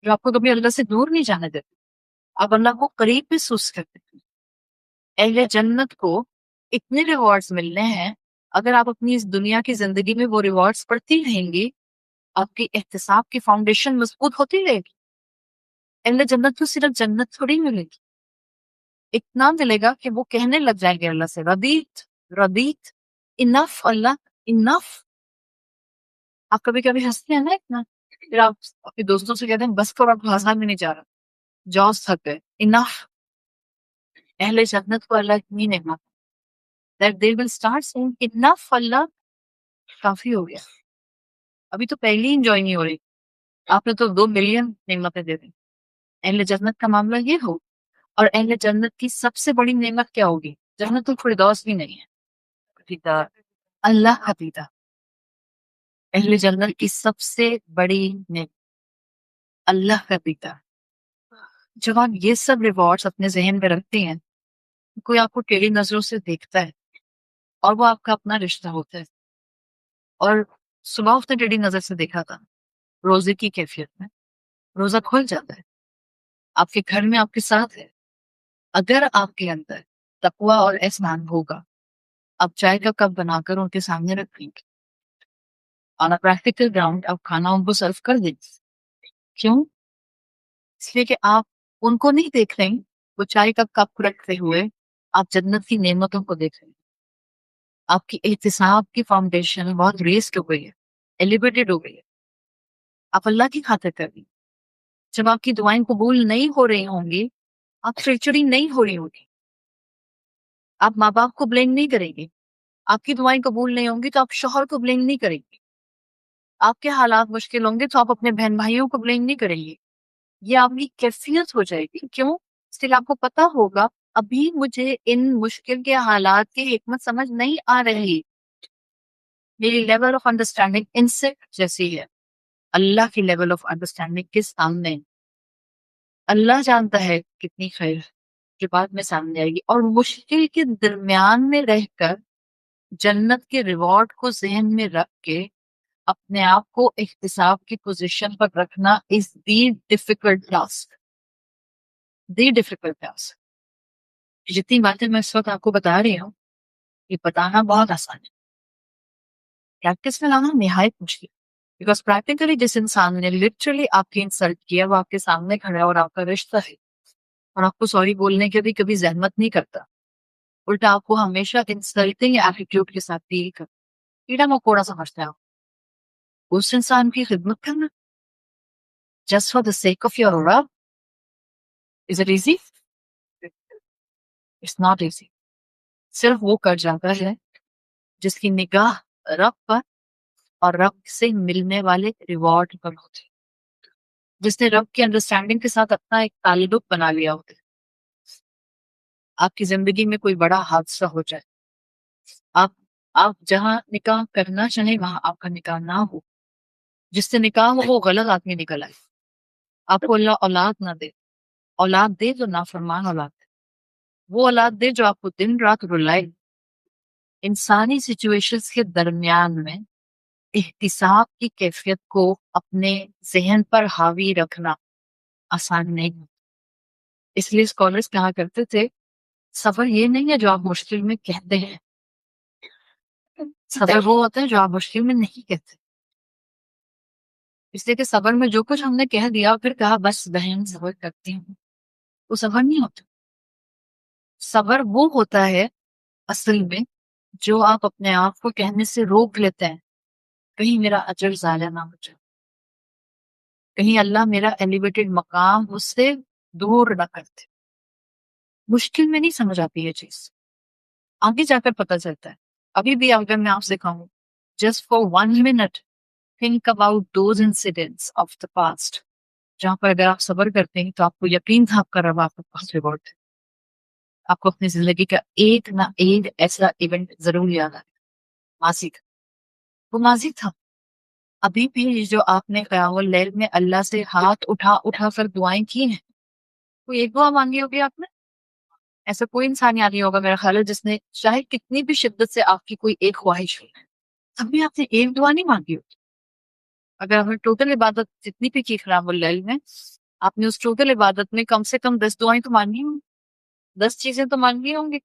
جو آپ کو کبھی اللہ سے دور نہیں جانے دیتے، آپ اللہ کو قریب محسوس کرتے ہیں۔ اہل جنت کو اتنے ریوارڈز ملنے ہیں، اگر آپ اپنی اس دنیا کی زندگی میں وہ ریوارڈز پڑھتی رہیں گی، آپ کی احتساب کی فاؤنڈیشن مضبوط ہوتی رہے گی۔ اہل جنت کو صرف جنت تھوڑی ملے گی، اتنا ملے گا کہ وہ کہنے لگ جائیں گے اللہ سے ردیت ردیت، انف اللہ، انف۔ آپ کبھی کبھی ہنستے ہیں نا اتنا، پھر آپ اپنے دوستوں سے کہتے ہیں بس کرو، آپ ہنسا بھی نہیں جا رہا، جوز تھک گئے، انف۔ اہل جنت کو اللہ اتنی نعمت that they will start saying enough اللہ، کافی ہو گیا۔ ابھی تو پہلی انجوائے نہیں ہو رہی، آپ نے تو 2 ملین نعمتیں دے دی۔ اہل جنت کا معاملہ یہ ہو، اور اہل جنت کی سب سے بڑی نعمت کیا ہوگی؟ جنت الفردوس بھی نہیں ہے، دیدار اللہ کا دیدار۔ اہل جنت کی سب سے بڑی نعمت اللہ کا دیدار۔ جب آپ یہ سب ریوارڈز اپنے ذہن میں رکھتے ہیں، کوئی آپ کو ٹیڑھی نظروں سے دیکھتا ہے اور وہ آپ کا اپنا رشتہ ہوتا ہے، اور صبح اس نے ٹیڑھی نظر سے دیکھا تھا، روزے کی کیفیت میں روزہ کھل جاتا ہے، آپ کے گھر میں آپ کے ساتھ ہے. اگر آپ کے اندر تقوی اور احسان ہوگا، آپ چائے کا کپ بنا کر ان کے سامنے رکھیں گے، آن پریکٹیکل گراؤنڈ آپ کھانا ان کو سرو کر دیں گے. کیوں؟ اس لیے کہ آپ ان کو نہیں دیکھ رہے ہیں، وہ چائے کا کپ رکھتے ہوئے آپ جنت کی نعمتوں کو دیکھ رہے ہیں. آپ کی احتساب کی فاؤنڈیشن بہت ریسڈ ہو گئی ہے، ایلیویٹڈ ہو گئی ہے. آپ اللہ کی خاطر کر رہی ہیں. جب آپ کی دعائیں قبول نہیں ہو رہی ہوں گی، آپ چڑچڑی نہیں ہو رہی ہوگی، آپ ماں باپ کو بلیم نہیں کریں گے. آپ کی دعائیں قبول نہیں ہوں گی تو آپ شوہر کو بلیم نہیں کریں گے. آپ کے حالات مشکل ہوں گے تو آپ اپنے بہن بھائیوں کو بلیم نہیں کریں گے. یہ آپ کی کیفیت ہو جائے گی. کیوں؟ اس لیے آپ کو پتا ہوگا ابھی مجھے ان مشکل کے حالات کی حکمت سمجھ نہیں آ رہی، میری لیول آف انڈرسٹینڈنگ ان سے جیسی ہے اللہ کی لیول آف انڈرسٹینڈنگ کے سامنے. اللہ جانتا ہے کتنی خیر جو بات میں سامنے آئے گی. اور مشکل کے درمیان میں رہ کر جنت کے ریوارڈ کو ذہن میں رکھ کے اپنے آپ کو احتساب کی پوزیشن پر رکھنا از دی ڈیفیکلٹ ٹاسک. دی ڈیفیکلٹ ٹاسک. جتنی باتیں میں اس وقت آپ کو بتا رہی ہوں یہ بتانا بہت آسان ہے، پریکٹس میں لانا نہایت مشکل. بیکاز پریکٹیکلی جس انسان نے لٹرلی آپ کی انسلٹ کیا وہ آپ کے سامنے کھڑا ہے اور آپ کا رشتہ ہے اور آپ کو سوری بولنے کے بھی کبھی زحمت نہیں کرتا، الٹا آپ کو ہمیشہ انسلٹنگ ایٹیٹیوڈ کے ساتھ ڈیل کرتا، کیڑا مکوڑا سمجھتا ہے آپ. اس انسان کی خدمت کرنا just for the sake of your رب، is it easy? It's not easy. صرف وہ کر جاتا ہے جس کی نگاہ رب پر اور رب سے ملنے والے ریوارڈ پر ہوتے، جس نے رب کی انڈرسٹینڈنگ کے ساتھ اپنا ایک تعلق بنا لیا ہوتا. آپ کی زندگی میں کوئی بڑا حادثہ ہو جائے، آپ جہاں نکاح کرنا چاہیں وہاں آپ کا نکاح نہ ہو، جس سے نکاح ہو وہ غلط آدمی نکل آئے، آپ کو اللہ اولاد نہ دے، اولاد دے جو نافرمان اولاد دے، وہ اولاد دے جو آپ کو دن رات رلائے. انسانی سچویشنز کے درمیان میں احتساب کی کیفیت کو اپنے ذہن پر حاوی رکھنا آسان نہیں ہوتا. اس لیے اسکالرز کہا کرتے تھے صبر یہ نہیں ہے جو آپ مشکل میں کہتے ہیں، صبر وہ ہوتا ہے جو آپ مشکل میں نہیں کہتے. اس لیے کہ صبر میں جو کچھ ہم نے کہہ دیا پھر کہا بس بہن صبر کرتی ہوں، وہ صبر نہیں ہوتا. صبر وہ ہوتا ہے اصل میں جو آپ اپنے آپ کو کہنے سے روک لیتے ہیں کہیں میرا اجر ضائع نہ ہو جائے، کہیں اللہ میرا ایلیویٹڈ مقام اس سے دور نہ کرتے. مشکل میں نہیں سمجھ آتی یہ چیز، آگے جا کر پتہ چلتا ہے. ابھی بھی اگر میں آپ سے کہوں just for 1 minute think about those incidents of the past جہاں پر اگر آپ صبر کرتے ہیں تو آپ کو یقین تھا آپ کا رب آپ کو بہت ریوارڈ ہے. آپ کو اپنی زندگی کا ایک نہ ایک ایسا ایونٹ ضرور یاد آئے. ماضی کا وہ ماضی تھا. ابھی بھی جو آپ نے قیام اللیل میں اللہ سے ہاتھ اٹھا اٹھا کر دعائیں کی ہیں، کوئی ایک دعا مانگی ہوگی آپ نے؟ ایسا کوئی انسان یاد نہیں ہوگا میرا خیال ہے جس نے چاہے کتنی بھی شدت سے آپ کی کوئی ایک خواہش ہو تب بھی آپ نے ایک دعا نہیں مانگی ہوگی. اگر آپ نے ٹوٹل عبادت جتنی بھی کی قیام اللیل میں، آپ نے اس ٹوٹل عبادت میں کم سے کم 10 دعائیں تو مانگی ہوں گی، 10 چیزیں تو مانگی ہوں گی.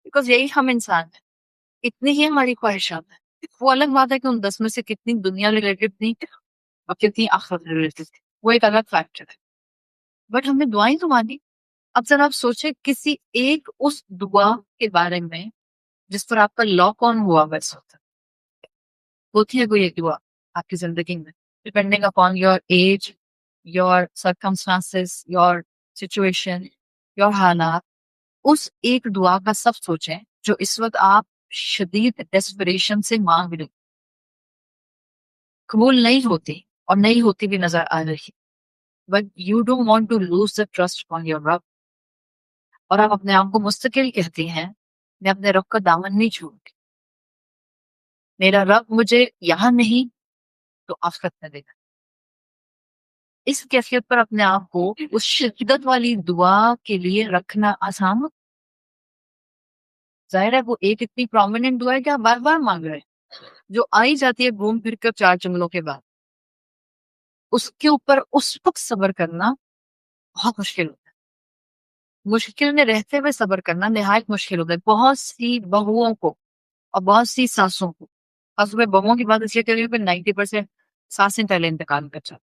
بیکاز یہی ہم انسان ہیں، اتنی ہی ہماری خواہشات ہیں. وہ الگ بات ہے کہ ان 10 میں سے کتنی دنیا ریلیٹڈ تھی اور کتنی آخرت ریلیٹڈ تھی، وہ ایک الگ فیکٹر ہے. بٹ ہم نے دعائیں تو مانگی. اب ذرا آپ سوچیں کسی ایک اس دعا کے بارے میں جس پر آپ کا لاک آن ہوا ویسا ہوتا ہوتی ہے کوئی ایک دعا آپ کی زندگی میں depending upon your age, your circumstances, your situation, your حالات. اس ایک دعا کا سب سوچیں جو اس وقت آپ شدید ڈیسپریشن سے مانگ رہے، قبول نہیں ہوتی اور نہیں ہوتی بھی نظر آ رہی، but you don't want to lose the trust on your رب. اور آپ اپنے آپ کو مستقل کہتی ہیں میں اپنے رب کا دامن نہیں چھوڑوں گی، میرا رب مجھے یہاں نہیں تو آخرت میں دے گا. اس کیفیت پر اپنے آپ کو اس شدت والی دعا کے لیے رکھنا آسان ہو. ظاہر ہے وہ ایک اتنی پرومیننٹ دعا ہے کہ آپ بار بار مانگ رہے ہیں جو آئی جاتی ہے گھوم پھر کر 4 جملوں کے بعد. اس کے اوپر اس وقت صبر کرنا بہت مشکل ہوتا ہے. مشکل میں رہتے ہوئے صبر کرنا نہایت مشکل ہوتا ہے. بہت سی بہوؤں کو اور بہت سی ساسوں کو، اور میں بہوؤں کی بات اس لیے کر رہی ہوں کہ 90% ساسیں پہلے انتقال کر جاتی.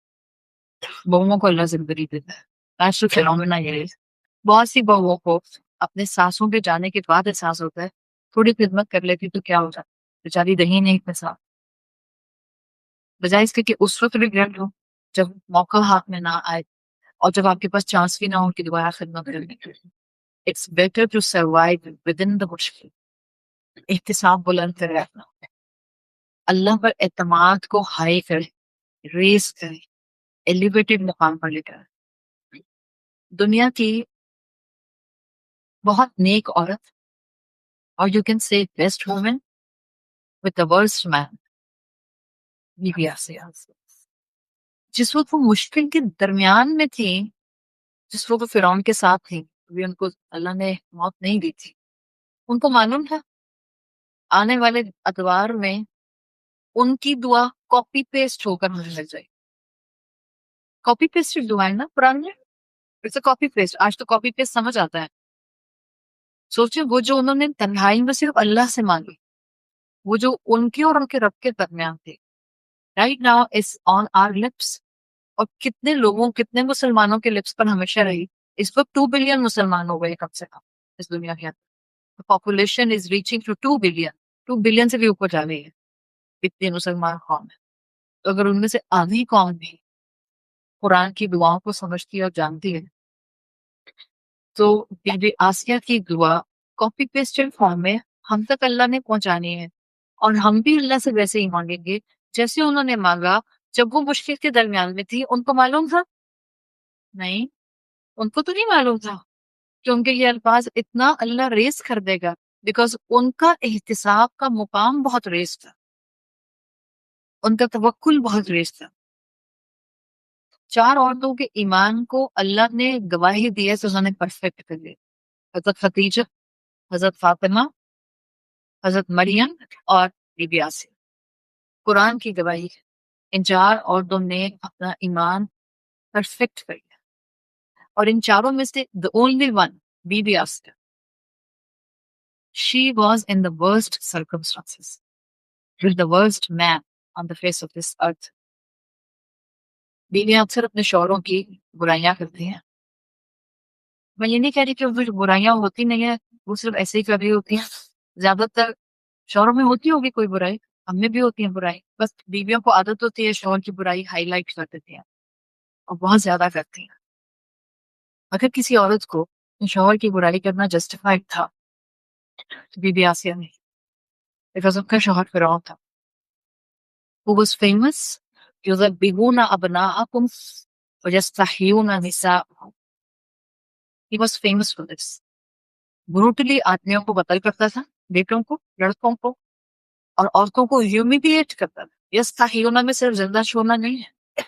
بہوؤں کو اللہ زندگی دیتا ہے. That's the phenomena یہ ہے. بہت سی بہوؤں کو اپنے ساسوں کے جانے کے بعد احساس ہوتا ہے تھوڑی خدمت کر لیتی تو کیا ہو جاتا. بیچاری رہی نہیں اتنے سال، بجائے اس کے کہ اس وقت ریگریٹ ہو جب موقع ہاتھ میں نہ آئے اور جب آپ کے پاس چانس بھی نہ ہو ان کی دوبارہ خدمت کرنے کی. It's better to survive within the مشکل. احتساب بلند کر رکھنا، اللہ پر اعتماد کو ہائی کرے، ریز کرے، ایلیویٹڈ مقام پر لے کر. دنیا کی بہت نیک عورت، اور you can say best woman with the worst man, Bibi be آسیہ. جس وقت وہ مشکل کے درمیان میں تھی، جس وقت وہ فرعون کے ساتھ تھی، ابھی ان کو اللہ نے موت نہیں دی تھی. ان کو معلوم تھا آنے والے ادوار میں ان کی دعا کاپی پیسٹ ہو کر مجھے لگ جائے. کاپی پیسٹ دعائیں نا قرآن میں، اٹس اے کاپی پیسٹ. آج تو کاپی پیسٹ سمجھ آتا ہے. سوچیں وہ جو انہوں نے تنہائی میں صرف اللہ سے مانگی، وہ جو ان کے اور ان کے رب کے درمیان تھے، right now is on are lips. اور کتنے لوگوں، کتنے مسلمانوں کے لپس پر ہمیشہ رہی. اس وقت 2 بلین مسلمان ہو گئے کم سے کم اس دنیا کے اندر. Population is reaching to 2 billion. 2 billion سے بھی اوپر جا رہی ہے اتنی مسلمان قوم ہے. تو اگر ان میں سے آدھی قوم بھی قرآن کی دعاؤں کو سمجھتی ہے اور جانتی ہے، تو بی بی آسیہ کی دعا کاپی پیسٹڈ فارم میں ہم تک اللہ نے پہنچانی ہے. اور ہم بھی اللہ سے ویسے ہی مانگیں گے جیسے انہوں نے مانگا جب وہ مشکل کے درمیان میں تھی. ان کو معلوم تھا؟ نہیں، ان کو تو نہیں معلوم تھا کیونکہ یہ الفاظ اتنا اللہ ریز کر دے گا، بیکاز ان کا احتساب کا مقام بہت ریز تھا، ان کا توکل بہت ریز تھا. 4 عورتوں کے ایمان کو اللہ نے گواہی دی ہے تو انہوں نے پرفیکٹ کر دیا. حضرت خدیجہ، حضرت فاطمہ، حضرت مریم اور بی بی آسیہ. قرآن کی گواہی ہے ان 4 عورتوں نے اپنا ایمان پرفیکٹ کر لیا. اور ان چاروں میں سے the only one، be be Asiya, she was in the worst circumstances with the worst man on the face of this earth. بیویاں اکثر اپنے شوہروں کی برائیاں کرتی ہیں. میں یہ نہیں کہہ رہی کہ وہ جو برائیاں ہوتی نہیں ہیں وہ صرف ایسے ہی کر رہی ہوتی ہیں. زیادہ تر شوہروں میں ہوتی ہوگی کوئی برائی، ہم میں بھی ہوتی ہیں برائی، بس بیویوں کو عادت ہوتی ہے شوہر کی برائی ہائی لائٹ کر دیتی ہیں اور بہت زیادہ کرتی ہیں. اگر کسی عورت کو شوہر کی برائی کرنا جسٹیفائڈ تھا تو بی بی آسیہ نہیں، بیکاز ان کا شوہر فرعون تھا. who was famous يذبحون أبناءكم ويستحيون نساءكم. He was famous for this. brutally آدمیوں کو قتل کرتا تھا، بیٹوں کو، لڑکوں کو، اور عورتوں کو ہیومیلیٹ کرتا تھا. یستحیون میں صرف زندہ چھوڑنا نہیں ہے،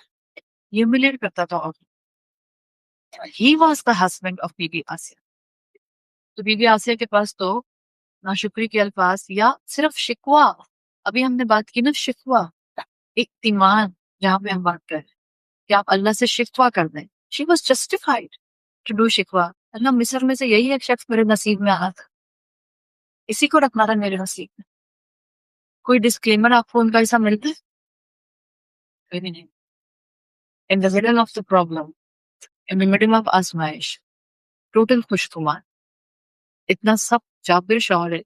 ہیومیلیٹ کرتا تھا. اور he was the husband of Bibi be Asiya. تو بی بی آسیہ کے پاس تو ناشکری کے الفاظ یا صرف شکوہ. ابھی ہم نے بات کی نا شکوہ، اطمینان، جہاں پہ ہم بات کر رہے ہیں کہ آپ اللہ سے شکوہ کر دیں. She was justified to do شکوہ. اللہ مصر میں سے یہی ایک شخص میرے نصیب میں آنا تھا، اسی کو رکھنا تھا میرے نصیب میں. کوئی ڈسکلیمر آپ کو ان کا ایسا ملتا ہے؟ کوئی بھی نہیں. In the middle of the problem, in the middle of آزمائش، ٹوٹل خوشگوار، اتنا سب جابر شوہر ہے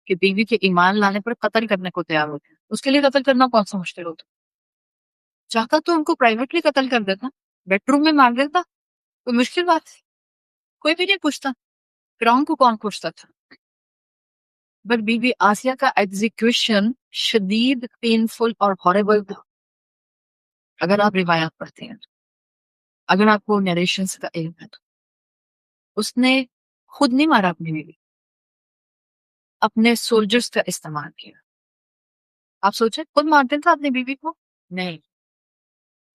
کہ بیوی کے ایمان لانے پر قتل کرنے کو تیار ہوتے ہیں. اس کے لیے قتل کرنا کون سا مشکل ہوتا؟ چاہتا تو ان کو پرائیویٹلی قتل کر دیتا، بیڈ روم میں مار دیتا، کوئی مشکل بات ہے؟ کوئی بھی نہیں پوچھتا. فرعون کو کون پوچھتا تھا؟ بٹ بی بی آسیہ کا ایگزیکیوشن شدید، پینفل اور ہارریبل تھا. اگر آپ روایات پڑھتے ہیں، اگر آپ کو نیریشنز کا علم ہے، تو اس نے خود نہیں مارا اپنی بیوی، اپنے سولجرز کا استعمال کیا. آپ سوچیں خود مارتے تھا اپنی بیوی کو؟ نہیں،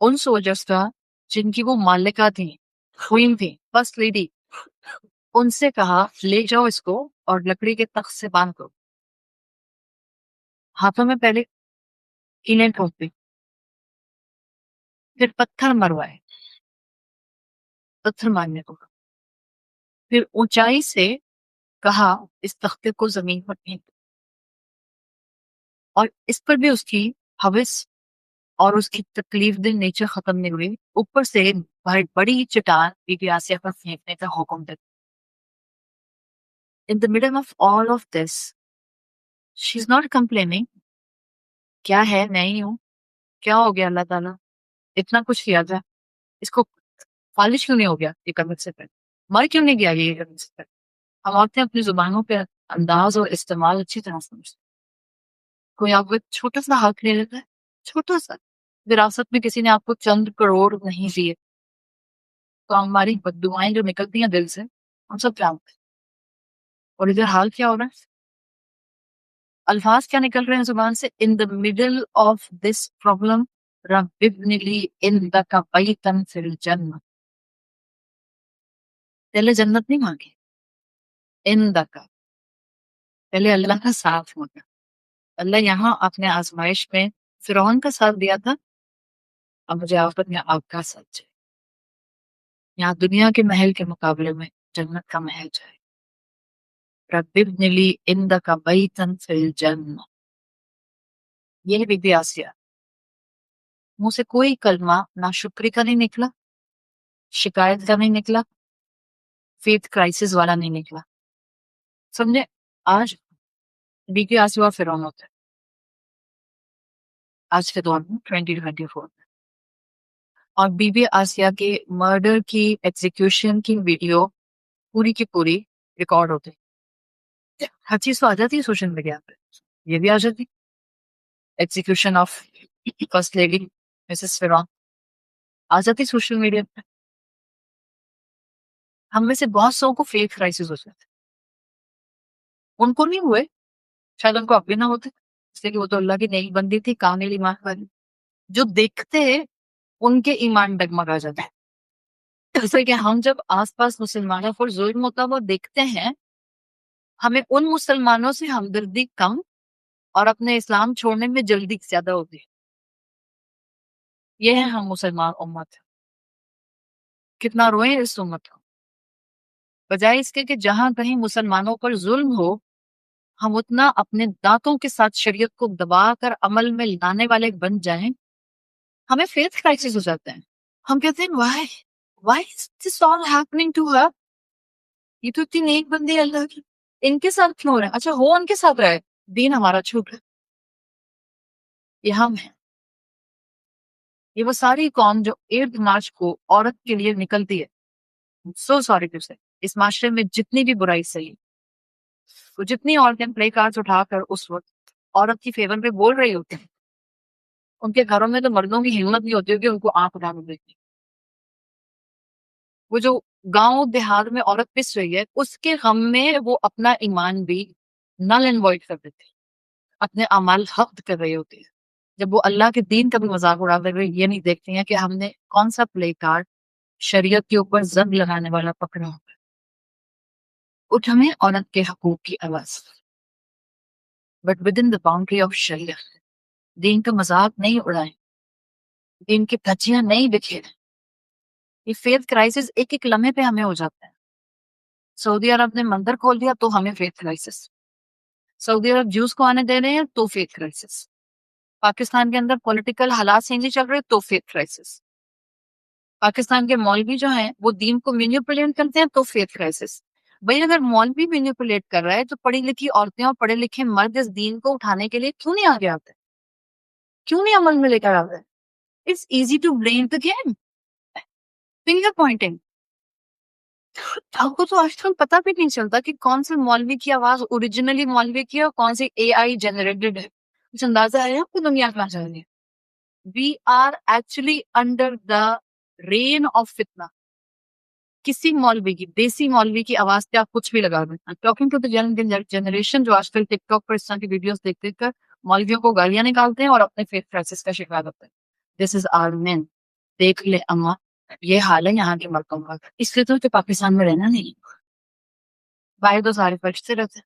ان سولجرز کا جن کی وہ مالکہ تھیں، کوئین تھیں، فرسٹ لیڈی، ان سے کہا لے جاؤ اس کو اور لکڑی کے تخت سے باندھ دو. ہاتھوں میں پہلے کیلیں ٹھوک دی، پھر پتھر مروائے، پتھر مارنے کو، پھر اونچائی سے کہا اس تختے کو زمین پر پھینک، اور اس پر بھی اس کی ہوس اور اس کی تکلیف دہ نیچر ختم نہیں ہوئی، اوپر سے بڑی چٹان بی بی آسیہ پر پھینکنے کا حکم دے۔ In the middle of all of this, she's not complaining. کیا ہے میں ہی ہوں، کیا ہو گیا اللہ تعالیٰ، اتنا کچھ کیا تھا، اس کو فالش کیوں نہیں ہو گیا یہ کرنے سے پہلے، مر کیوں نہیں گیا یہ کرنے سے پہلے۔ ہم عورتیں اپنی زبانوں پہ انداز اور استعمال اچھی طرح سمجھتے ہیں۔ کوئی آپ کو چھوٹا سا حق لے لیتا ہے، چھوٹا سا، وراثت میں کسی نے آپ کو چند کروڑ نہیں دیے، تو ہماری بددعائیں جو نکلتی ہیں دل سے ہم سب جانتے ہیں۔ اور ادھر حال کیا ہو رہا ہے، الفاظ کیا نکل رہے ہیں زبان سے، in the middle of this problem رب ابن لی عندک بیتا فی الجنہ، پہلے جنت نہیں مانگی، عندک، پہلے اللہ کا ساتھ مانگا۔ اللہ یہاں اپنے آزمائش میں فرعون کا ساتھ دیا تھا، اب مجھے آفت میں آپ کا ساتھ چاہیے، یہاں دنیا کے محل کے مقابلے میں جنت کا محل چاہیے۔ رب ابن لی عندک بیتا فی الجنہ، یہ بی بی آسیہ، منہ سے کوئی کلمہ نہ شکری کا نہیں نکلا، شکایت کا نہیں نکلا، فیتھ کرائسس والا نہیں نکلا۔ سمجھے، آج بی بی آسیہ اور فرعون ہوتا ہے آج کے دور میں 2024 میں، اور بی بی آسیہ کے مرڈر کی ایگزیکیوشن کی ویڈیو پوری کی پوری ریکارڈ ہوتی، ہر چیز تو آ جاتی ہے سوشل میڈیا پہ، یہ بھی آ جاتی، execution of first lady Mrs فرعون آ جاتی سوشل میڈیا پہ۔ ہم میں سے بہت سو کو فیک کرائسس ہو جاتے، ان کو نہیں ہوئے، شاید ان کو اب بھی نہ ہوتے، اس لیے کہ وہ تو اللہ کی نیک بندی تھی، کامل ایمان والی۔ جو دیکھتے ان کے ایمان ڈگمگا جاتا ہے، جیسے کہ ہم جب آس پاس مسلمانوں پر ظلم ہوتا وہ دیکھتے ہیں، ہمیں ان مسلمانوں سے ہمدردی کم اور اپنے اسلام چھوڑنے میں جلدی زیادہ ہوتی ہے۔ یہ ہے ہم مسلمان امت، کتنا روئیں اس امت کو، بجائے اس کے کہ جہاں کہیں مسلمانوں پر ظلم ہو ہم اتنا اپنے دانتوں کے ساتھ شریعت کو دبا کر عمل میں لانے والے بن جائیں، ہمیں فیتھ کرائسس ہو جاتے ہیں۔ ہم کہتے ہیں why is this all happening to her؟ یہ تو اتنی نیک بندی ہے اللہ کی، ان کے ساتھ کیوں ہو رہا ہے؟ اچھا ہو ان کے ساتھ رہے، دین ہمارا چھوٹ ہے۔ یہ ہم ہیں، یہ وہ ساری قوم جو 8 مارچ کو عورت کے لیے نکلتی ہے، سو سوری ٹو سے، اس معاشرے میں جتنی بھی برائی صحیح، وہ جتنی عورتیں پلے کارڈز اٹھا کر اس وقت عورت کی فیور پہ بول رہی ہوتی ہیں، ان کے گھروں میں تو مردوں کی ہمت نہیں ہوتی کہ ان کو آنکھ اٹھا کر دیکھیں۔ وہ جو گاؤں دیہات میں عورت پس رہی ہے، اس کے غم میں وہ اپنا ایمان بھی نل اینڈ وائڈ کر دیتے ہیں، اپنے اعمال حق کر رہی ہوتی ہے، جب وہ اللہ کے دین کا بھی مذاق اڑاتے ہوئے یہ نہیں دیکھتے ہیں کہ ہم نے کون سا پلے کارڈ شریعت کے اوپر زنگ لگانے والا پکڑا ہوگا۔ اٹھ ہمیں عورت کے حقوق کی آواز، but with in the boundary of شریعت، دین کا مذاق نہیں اڑائیں، دین کی دھجیاں نہیں بکھیریں۔ یہ فیتھ کرائسس ایک ایک لمحے پہ ہمیں ہو جاتا ہے۔ سعودی عرب نے مندر کھول دیا تو ہمیں فیتھ کرائسس، سعودی عرب جوس کو آنے دے رہے ہیں تو فیتھ کرائسس، پاکستان کے اندر پولیٹیکل حالات چینج چل رہے تو فیتھ کرائسس، پاکستان کے مولوی جو ہیں وہ دین کو مینیپولیٹ کرتے ہیں تو فیتھ کرائسس۔ بھائی اگر مولوی مینیپولیٹ کر رہا ہے تو پڑھی لکھی عورتیں اور پڑھے لکھے مرد اس دین کو اٹھانے کے لیے کیوں نہیں آگے آتے، کیوں نہیں عمل میں لے کر آتے؟ It's easy to blame the game, finger pointing. آپ کو تو آج تک پتہ بھی نہیں چلتا کہ کون سے مولوی کی آواز اوریجنلی مولوی کی ہے اور کون سی اے آئی جنریٹڈ ہے۔ کچھ اندازہ ہے آپ کو دنیا میں آ رہی ہے؟ We are actually under the rain of فتنہ۔ کسی مولوی کی، دیسی مولوی کی آواز پہ آپ کچھ بھی لگا دیں، ٹاکنگ ٹو دا جنریشن جو آج کل ٹک ٹاک پر اس طرح کی ویڈیوز دیکھ دیکھ کر مولویوں کو گالیاں نکالتے ہیں اور اپنے فیتھ کرائسس کا شکار ہوتے ہیں۔ دس از آر مین، دیکھ لے اما، یہ حال ہے یہاں کے مردوں کا، اس لیے تو پاکستان میں رہنا نہیں، باہر تو سارے فرشتے رہتے،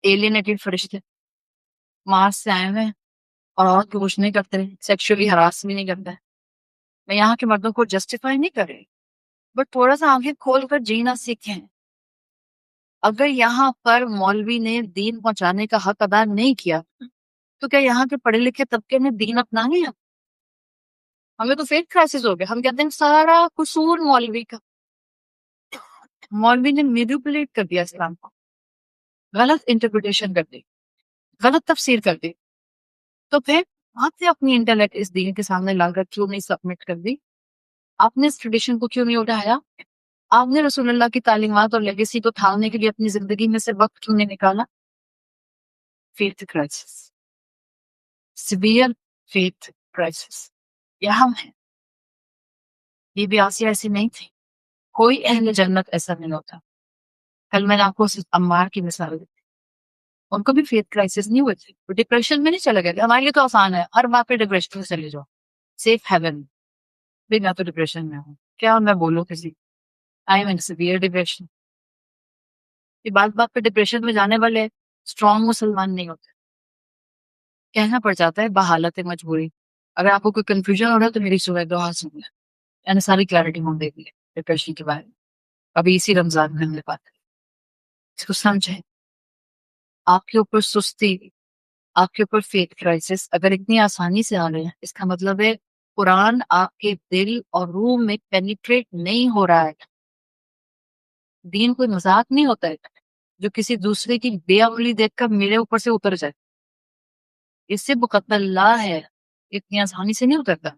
ایلینیٹڈ فرشتے مارس سے آئے ہوئے ہیں اور عورت کو کچھ نہیں کرتے، سیکشولی ہراس بھی نہیں کرتا ہے۔ میں یہاں کے مردوں کو جسٹیفائی نہیں کر رہی، بٹ تھوڑا سا آنکھیں کھول کر جینا سیکھیں. اگر یہاں پر مولوی نے دین پہنچانے کا حق ادا نہیں کیا تو کیا یہاں کے پڑھے لکھے طبقے نے دین اپنا لیا؟ ہمیں تو فیتھ کرائسس ہو گیا. ہم کہتے ہیں سارا قصور مولوی کا. مولوی نے میڈیوپولیٹ کر دیا اسلام کو، غلط انٹرپریٹیشن کر دی، غلط تفسیر کر دی. تو پھر آپ نے اپنی انٹلیکٹ اس دین کے سامنے لا کر کیوں نہیں سبمٹ کر دی؟ آپ نے اس ٹریڈیشن کو کیوں نہیں اٹھایا؟ آپ نے رسول اللہ کی تعلیمات اور لیگیسی کو تھامنے کے لیے اپنی زندگی میں سے وقت کیوں نہیں نکالا؟ Faith crisis, severe faith crisis. یہ ہم ہیں. یہ بھی آسیہ ایسی نہیں تھی. کوئی اہل جنت ایسا نہیں ہوتا. کل میں نے آپ کو عمار کی مثال دی، ان کو بھی فیتھ کرائسس نہیں ہوئے تھے. وہ ڈپریشن میں نہیں چلے گئے. ہمارے لیے تو آسان ہے، ہر بات پہ ڈپریشن میں چلے جاؤ، سیف ہیون. بھی میں تو ڈپریشن میں ہوں، کیا میں بولوں کسی آئی ایم ان سیویئر ڈپریشن. یہ بات بات پہ ڈپریشن میں جانے والے اسٹرانگ مسلمان نہیں ہوتے. کہنا پڑ جاتا ہے بحالت مجبوری. اگر آپ کو کوئی کنفیوژن ہو رہا ہے تو میری صبح دعا سن لیں، یعنی ساری کلیئرٹی ہم دے دی ہے ڈپریشن کے بارے میں. ابھی اسی رمضان میں ہم نے بات کی. اس کو سمجھیں. آپ کے اوپر سستی، آپ کے اوپر فیتھ کرائسس اگر اتنی آسانی سے آ رہے ہیں، اس کا مطلب ہے قرآن آپ کے دل اور روح میں پینیٹریٹ نہیں ہو رہا ہے. دین کوئی مذاق نہیں ہوتا ہے جو کسی دوسرے کی بے عملی دیکھ کر میرے اوپر سے اتر جائے. اس سے بقت اللہ ہے، اتنی آسانی سے نہیں اترتا.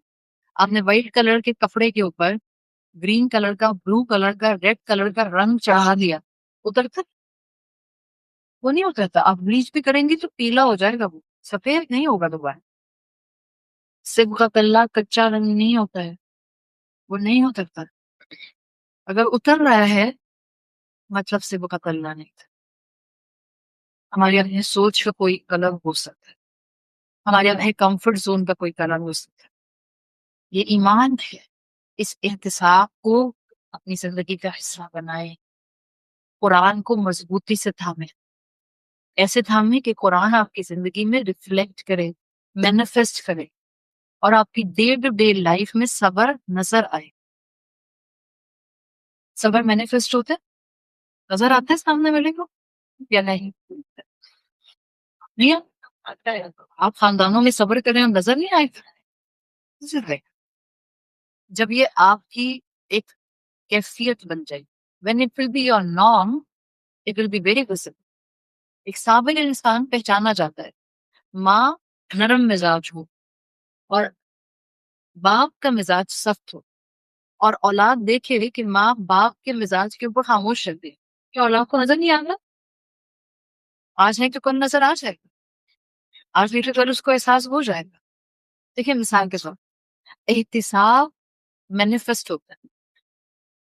آپ نے وائٹ کلر کے کپڑے کے اوپر گرین کلر کا، بلو کلر کا، ریڈ کلر کا رنگ چڑھا دیا، اترتا؟ وہ نہیں اترتا. آپ بلیچ بھی کریں گی تو پیلا ہو جائے گا، وہ سفید نہیں ہوگا دوبارہ. صبغت اللہ کچا رنگ نہیں ہوتا ہے، وہ نہیں اترتا. اگر اتر رہا ہے مطلب صبغت اللہ نہیں تھا. ہماری اپنی سوچ کا کوئی کلر ہو سکتا ہے، ہمارے اپنے کمفرٹ زون کا کوئی کلر ہو سکتا ہے. یہ ایمان ہے. اس احتساب کو اپنی زندگی کا حصہ بنائیں. قرآن کو مضبوطی سے تھامیں، ایسے تھامیں کہ قرآن آپ کی زندگی میں ریفلیکٹ کرے، مینیفیسٹ کرے، اور آپ کی ڈے ٹو ڈے لائف میں صبر نظر آئے. صبر مینیفیسٹ ہوتا ہے، نظر آتا ہے سامنے والے کو یا نہیں؟ نہیں آتا ہے. آپ خاندانوں میں صبر کریں اور نظر نہیں آئے گا. جب یہ آپ کی ایک کیفیت بن جائے، when it will be your norm, it will be very visible. ایک صابر انسان پہچانا جاتا ہے. ماں نرم مزاج ہو اور باپ کا مزاج سخت ہو، اور اولاد دیکھے کہ ماں باپ کے مزاج کے اوپر خاموش رکھ دے، کیا اولاد کو نظر نہیں آتا؟ آج نہیں تو کل نظر آ جائے گا. آج نہیں تو کل اس کو احساس ہو جائے گا. دیکھیں مثال کے طور احتساب مینیفیسٹ ہوتا ہے.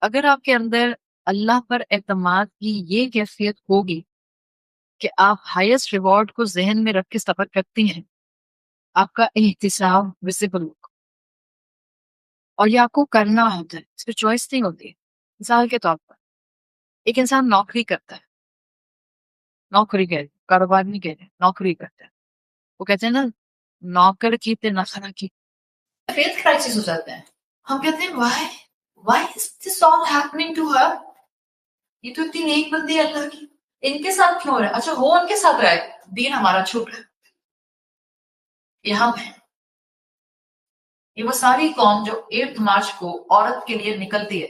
اگر آپ کے اندر اللہ پر اعتماد کی یہ کیفیت ہوگی کہ آپ ہائیسٹ ریوارڈ کو ذہن میں رکھ کے سفر کرتی ہیں، آپ کا احتساب ویزیبل ہوگا. اور یہ آپ کو کرنا ہوتا ہے، اس پہ چوائس نہیں ہوتی ہے. مثال کے طور پر ایک انسان نوکری کرتا ہے، نوکری کہہ رہے کاروبار نہیں کہہ رہے، نوکری کرتا ہے. وہ کہتے ہیں نا نوکر کی تے نخرا کی. فیتھ کرائسس ہو جاتے ہیں. ہم کہتے ہیں why is this all happening to her؟ یہ تو اتنی نیک بندی ہے اللہ کی، ان کے ساتھ کیوں ہو رہا ہے؟ اچھا وہ ان کے ساتھ رہا ہے، دین ہمارا چھوٹ رہا ہے. یہ ہم ہیں. یہ وہ ساری قوم جو 8 مارچ کو عورت کے لیے نکلتی ہے.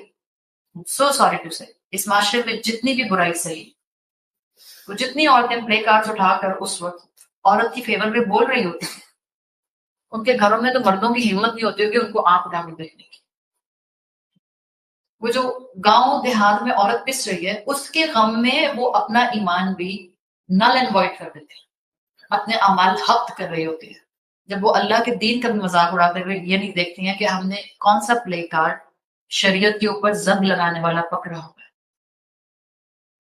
سو سوری ٹو سے اس معاشرے میں جتنی بھی برائی صحیح، وہ جتنی عورتیں پلے کارڈز اٹھا کر اس وقت عورت کی فیور میں بول رہی ہوتی ہیں، ان کے گھروں میں تو مردوں کی ہمت نہیں ہوتی کہ ان کو آنکھ اٹھا کے دیکھنے کی. وہ جو گاؤں دیہات میں عورت پس رہی ہے، اس کے غم میں وہ اپنا ایمان بھی نل اینڈ وائڈ کر دیتے ہیں، اپنے اعمال حق کر رہی ہوتی ہے. جب وہ اللہ کے دین کا بھی مذاق اڑاتے ہوئے یہ نہیں دیکھتی ہیں کہ ہم نے کون سا پلے کارڈ شریعت کے اوپر زنگ لگانے والا پکڑا ہوا ہے.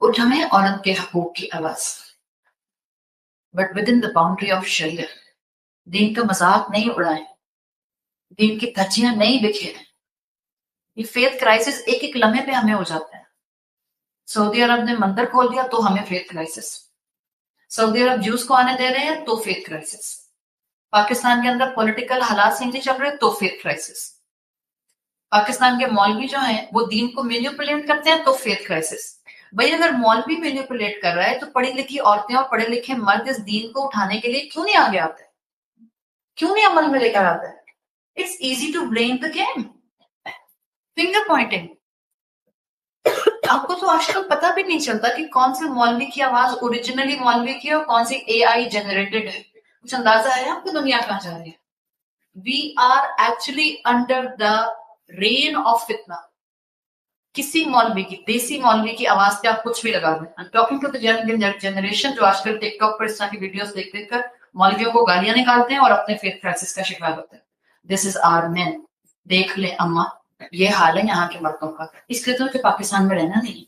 اٹھائیں عورت کے حقوق کی آواز، but with in the boundary of شریعت. دین کا مذاق نہیں اڑائیں، دین کی دھجیاں نہیں بکھیریں. یہ فیتھ کرائسس ایک ایک لمحے پہ ہمیں ہو جاتا ہے. سعودی عرب نے مندر کھول دیا تو ہمیں فیتھ کرائسس. سعودی عرب جوس کو آنے دے رہے ہیں تو فیتھ کرائسس. پاکستان کے اندر پولیٹیکل حالات سے نہیں چل رہے تو فیتھ کرائسس. پاکستان کے مولوی جو ہیں وہ دین کو مینیپولیٹ کرتے ہیں تو فیتھ کرائسس. بھائی اگر مولوی مینیپولیٹ کر رہا ہے تو پڑھی لکھی عورتیں اور پڑھے لکھے مرد اس دین کو اٹھانے کے لیے کیوں نہیں آگے آتے, کیوں نہیں عمل میں لے کر آتا ہے؟ It's easy to blame the game. Finger pointing. آپ کو تو آج کل پتہ بھی نہیں چلتا کہ کون سے مولوی کی آواز اوریجنلی مولوی کی اور کون سی اے آئی جنریٹڈ ہے. کچھ اندازہ ہے آپ کو دنیا کہاں جا رہی ہے؟ We are actually under the rain of فتنہ. کسی مولوی کی, دیسی مولوی کی آواز پہ آپ کچھ بھی لگا دیں. ٹاکنگ ٹو دا جنریشن جو آج کل ٹک ٹاک پر اس طرح کی ویڈیوز دیکھ دیکھ کر مولویوں کو گالیاں نکالتے ہیں اور اپنے فیتھ کرائسس کا شکار ہوتے ہیں. دس از آر مین. دیکھ لیں اما, یہ حال ہے یہاں کے مردوں کا. اس لیے تو کہ پاکستان میں رہنا نہیں,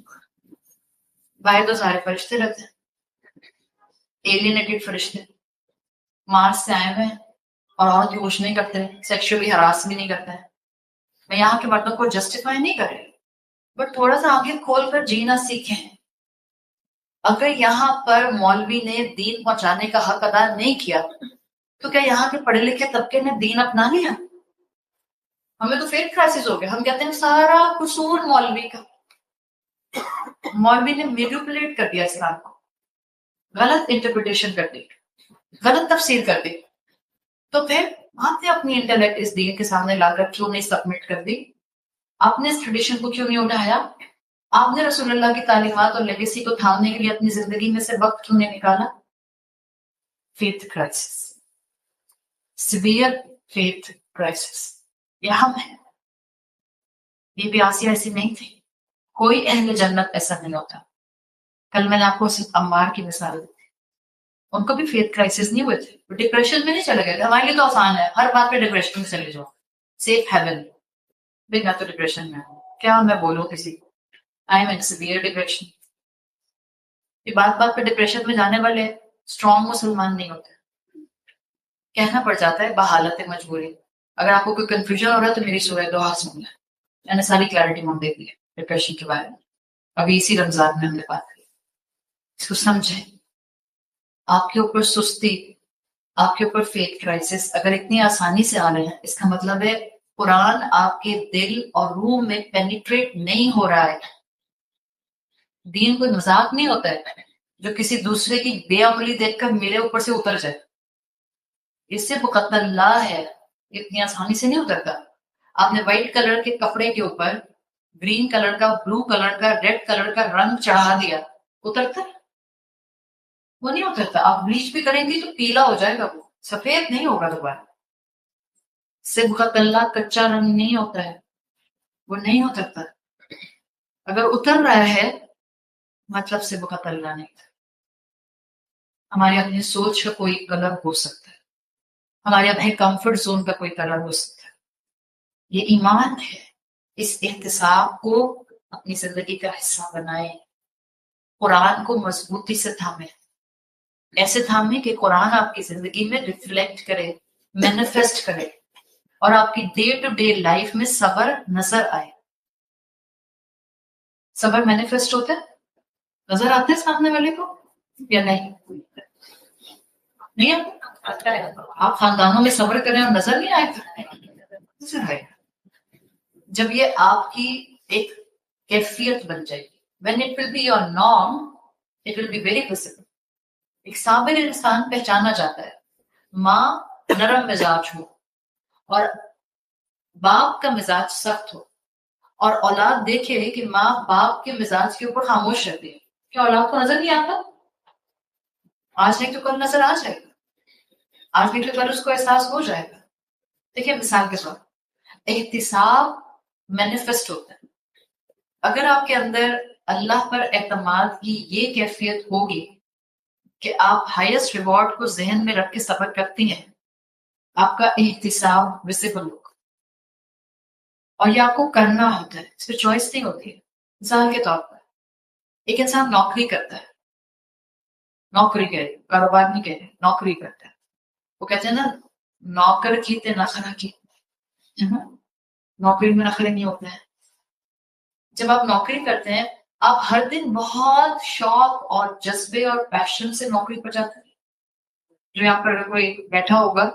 باہر تو سارے فرشتے رہتے ہیں, ایلینیٹڈ فرشتے, مارس سے آئے ہوئے ہیں اور کی کچھ نہیں کرتے, سیکشولی ہراس بھی نہیں کرتا ہے. میں یہاں کے مردوں کو جسٹیفائی نہیں کر رہی, بٹ تھوڑا سا آنکھیں کھول کر جینا سیکھیں. اگر یہاں پر مولوی نے دین پہنچانے کا حق ادا نہیں کیا تو کیا یہاں کے پڑھے لکھے طبقے نے دین اپنا لیا؟ ہمیں تو فیتھ کرائسس ہو گیا. ہم کہتے ہیں سارا قصور مولوی کا. مولوی نے مینیپولیٹ کر دیا اسلام کو, غلط انٹرپریٹیشن کر دی, غلط تفسیر کر دی. تو پھر آپ نے اپنی انٹلیکٹ اس دین کے سامنے لا کر کیوں نہیں سبمٹ کر دی؟ آپ نے اس ٹریڈیشن کو کیوں نہیں اٹھایا؟ آپ نے رسول اللہ کی تعلیمات اور لیگیسی کو تھامنے کے لیے اپنی زندگی میں سے وقت کیوں نہیں نکالا؟ Faith crisis, severe faith crisis. یہ ہم ہیں. یہ بھی آسیہ ایسی نہیں تھی. کوئی اہل جنت ایسا نہیں ہوتا. کل میں نے آپ کو صرف عمار کی مثال دی, ان کو بھی فیتھ کرائسس نہیں ہوئے تھے, ڈپریشن میں نہیں چلے گئے تھے. ہمارے لیے تو آسان ہے, ہر بات پہ ڈپریشن میں چلے جاؤ, سیف ہیون. بھائی میں تو ڈپریشن میں ہوں, کیا میں بولوں کسی کو آئی ایم ان سیویئر ڈپریشن. یہ بات بات پہ ڈپریشن میں جانے والے اسٹرانگ مسلمان نہیں ہوتے. کہنا پڑ جاتا ہے بحالت مجبوری. اگر آپ کو کوئی کنفیوژن ہو رہا ہے تو میری سورہ دعا سن لیں, میں نے ساری کلیئرٹی مانگ دے دی ہے ڈپریشن کے بارے میں. ابھی اسی رمضان میں ہم نے بات کی. اس کو سمجھیں. آپ کے اوپر سستی, آپ کے اوپر فیتھ کرائسس اگر اتنی آسانی سے آ رہے ہیں, اس کا مطلب ہے قرآن آپ کے دل اور روح میں پینیٹریٹ نہیں ہو رہا ہے. دین کوئی مذاق نہیں ہوتا ہے جو کسی دوسرے کی بے عملی دیکھ کر میرے اوپر سے اتر جائے. اس سے بقت اللہ ہے, اتنی آسانی سے نہیں اترتا. آپ نے وائٹ کلر کے کپڑے کے اوپر گرین کلر کا, بلو کلر کا, ریڈ کلر کا رنگ چڑھا دیا, اترتا؟ وہ نہیں اترتا. آپ بلیچ بھی کریں گی تو پیلا ہو جائے گا, وہ سفید نہیں ہوگا دوبارہ. صبغت اللہ کچا رنگ نہیں ہوتا ہے, وہ نہیں اترتا. اگر اتر رہا ہے مطلب صبغت اللہ نہیں تھا. ہمارے اپنی سوچ کا کوئی کلر ہو سکتا ہے, ہمارے اپنے کمفرٹ زون کا کوئی کلر ہو سکتا ہے. یہ ایمان ہے. اس احتساب کو اپنی زندگی کا حصہ بنائیں. قرآن کو مضبوطی سے تھامیں, ایسے تھامیں کہ قرآن آپ کی زندگی میں ریفلیکٹ کرے, مینیفیسٹ کرے, اور آپ کی ڈے ٹو ڈے لائف میں صبر نظر آئے. صبر مینیفیسٹ ہوتا ہے, نظر آتے ہیں سامنے والے کو یا نہیں؟ نہیں آتا ہے. آپ خاندانوں میں صبر کریں اور نظر نہیں آئے, نظر آئے جب یہ آپ کی ایک کیفیت بن جائے گی. when it will be your norm it will be very visible. ایک صابر انسان پہچانا جاتا ہے. ماں نرم مزاج ہو اور باپ کا مزاج سخت ہو, اور اولاد دیکھے کہ ماں باپ کے مزاج کے اوپر خاموش رہتی ہے, کیا اولاد کو نظر نہیں آتا؟ آج نہیں تو کل نظر آ جائے گا, آج نہیں تو کل اس کو احساس ہو جائے گا. دیکھیے مثال کے طور احتساب مینیفیسٹ ہوتا ہے. اگر آپ کے اندر اللہ پر اعتماد کی یہ کیفیت ہوگی کہ آپ ہائیسٹ ریوارڈ کو ذہن میں رکھ کے صبر کرتی ہیں, آپ کا احتساب ویزیبل ہوگا. اور یہ آپ کو کرنا ہوتا ہے, اس پہ چوائس نہیں ہوتی ہے. مثال کے طور پر ایک انسان نوکری کرتا ہے, نوکری کرے, کاروبار نہیں کرے, نوکری کرتا ہے. وہ کہتے ہیں نا نوکر کی تے نخرا کی, نوکری میں نخرے نہیں ہوتے ہیں. جب آپ نوکری کرتے ہیں آپ ہر دن بہت شوق اور جذبے اور پیشن سے نوکری پر جاتے ہیں. جو یہاں پر کوئی بیٹھا ہوگا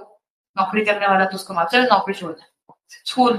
نوکری کرنے والا تو اس کو معلوم چلے نوکری چھوڑ دیں, school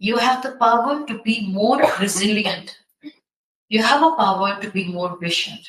you have the power to be more resilient, you have a power to be more patient.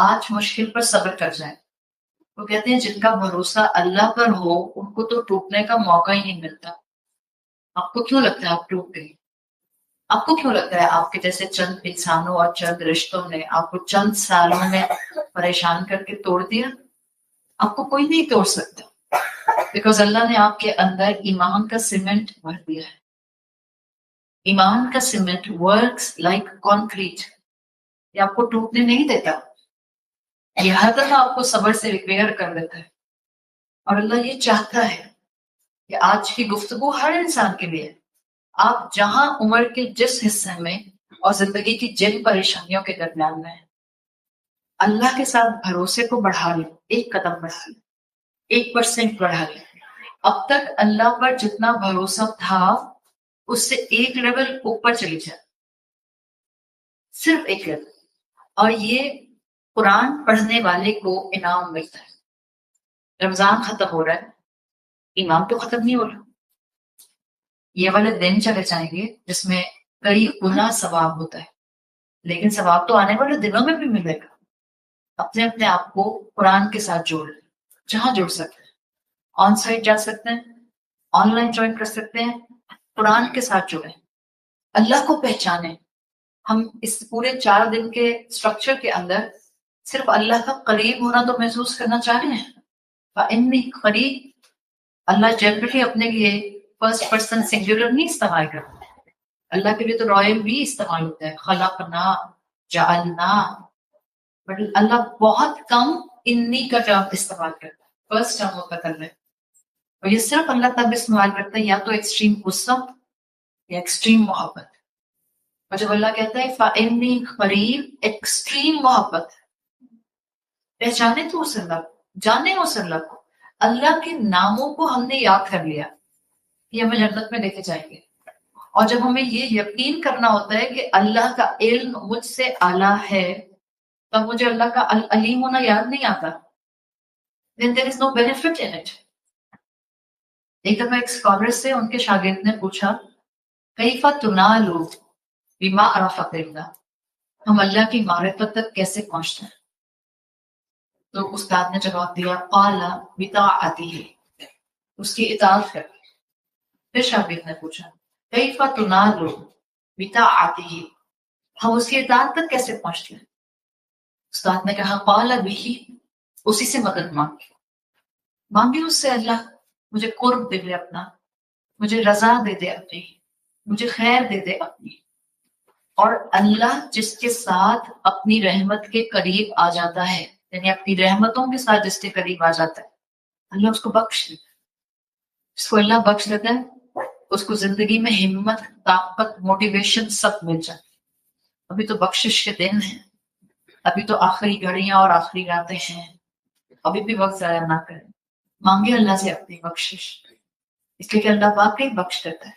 آج مشکل پر صبر کر جائیں. وہ کہتے ہیں جن کا بھروسہ اللہ پر ہو ان کو تو ٹوٹنے کا موقع ہی نہیں ملتا. آپ کو کیوں لگتا ہے آپ ٹوٹ گئی؟ آپ کو کیوں لگتا ہے آپ کے جیسے چند انسانوں اور چند رشتوں نے آپ کو چند سالوں میں پریشان کر کے توڑ دیا؟ آپ کو کوئی نہیں توڑ سکتا، بیکاز اللہ نے آپ کے اندر ایمان کا سیمنٹ بھر دیا ہے. ایمان کا سیمنٹ ورکس لائک کانکریٹ. یہ آپ کو ٹوٹنے نہیں دیتا، یہ ہر دفعہ آپ کو صبر سے ریپیئر کر دیتا ہے. اور اللہ یہ چاہتا ہے کہ آج کی گفتگو ہر انسان کے لیے، آپ جہاں عمر کے جس حصے میں اور زندگی کی جن پریشانیوں کے درمیان میں ہیں، اللہ کے ساتھ بھروسے کو بڑھا لیں. ایک قدم بڑھا لیں، 1% بڑھا لیں. اب تک اللہ پر جتنا بھروسہ تھا اس سے ایک لیول اوپر چلی جائے، صرف ایک لیول. اور یہ قرآن پڑھنے والے کو انعام ملتا ہے. رمضان ختم ہو رہا ہے، ایمان تو ختم نہیں ہو رہا. یہ والے دن چلے جائیں گے جس میں کئی گنا ثواب ہوتا ہے، لیکن ثواب تو آنے والے دنوں میں بھی ملے گا. اپنے اپنے آپ کو قرآن کے ساتھ جوڑ لیں، جہاں جوڑ سکتے ہیں. آن سائٹ جا سکتے ہیں، آن لائن جوائن کر سکتے ہیں، قرآن کے ساتھ جڑیں، اللہ کو پہچانیں. ہم اس پورے 4 دن کے اسٹرکچر کے اندر صرف اللہ کا قریب ہونا تو محسوس کرنا چاہ رہے ہیں. فَإِنِّي قریب، اللہ جنرلی اپنے لیے فرسٹ پرسن سنگولر نہیں استعمال کرتا. اللہ کے لیے تو رائل بھی استعمال ہوتا ہے، خلقنا، جعلنا. بٹ اللہ بہت کم انی کا ٹرم استعمال کرتا ہے، فرسٹ ٹرم ہوتا کر رہے. اور یہ صرف اللہ تب استعمال کرتا ہے یا تو ایکسٹریم غصہ یا ایکسٹریم محبت. اور جب اللہ کہتا ہے فَإِنِّي قریب، ایکسٹریم محبت. پہچانے تو اس اللہ کو، جانے اس اللہ کو. اللہ کے ناموں کو ہم نے یاد کر لیا، یہ ہمیں جنت میں لے کے جائیں گے. اور جب ہمیں یہ یقین کرنا ہوتا ہے کہ اللہ کا علم مجھ سے اعلیٰ ہے، تب مجھے اللہ کا علیم ہونا یاد نہیں آتا. then there is no benefit in it. ایک دفعہ ایک اسکالر سے ان کے شاگرد نے پوچھا کیف تنال بما عرفت اللہ، ہم اللہ کی معرفت تک کیسے پہنچتے ہیں؟ تو استاد نے جواب دیا قال بطاعته، اس کی اطاعت کر. پھر شاگرد نے پوچھا کیف تنال بطاعته، ہم اس کی اطاعت تک کیسے پہنچتے ہیں؟ استاد نے کہا قال به، اسی سے مدد مانگی اس سے. اللہ مجھے قرب دے دے اپنا، مجھے رضا دے دے اپنی، مجھے خیر دے دے اپنی. اور اللہ جس کے ساتھ اپنی رحمت کے قریب آ جاتا ہے، یعنی اپنی رحمتوں کے ساتھ جس کے قریب آ جاتا ہے، اللہ اس کو بخش دیتا ہے. جس کو اللہ بخش دیتا ہے اس کو زندگی میں ہمت، طاقت، موٹیویشن سب مل جاتی. ابھی تو بخشش کے دن ہیں، ابھی تو آخری گھڑیاں اور آخری راتیں ہیں، ابھی بھی وقت ضائع نہ کریں. مانگے اللہ سے اپنی بخشش، اس لیے کہ اللہ واقعی بخش دیتا ہے.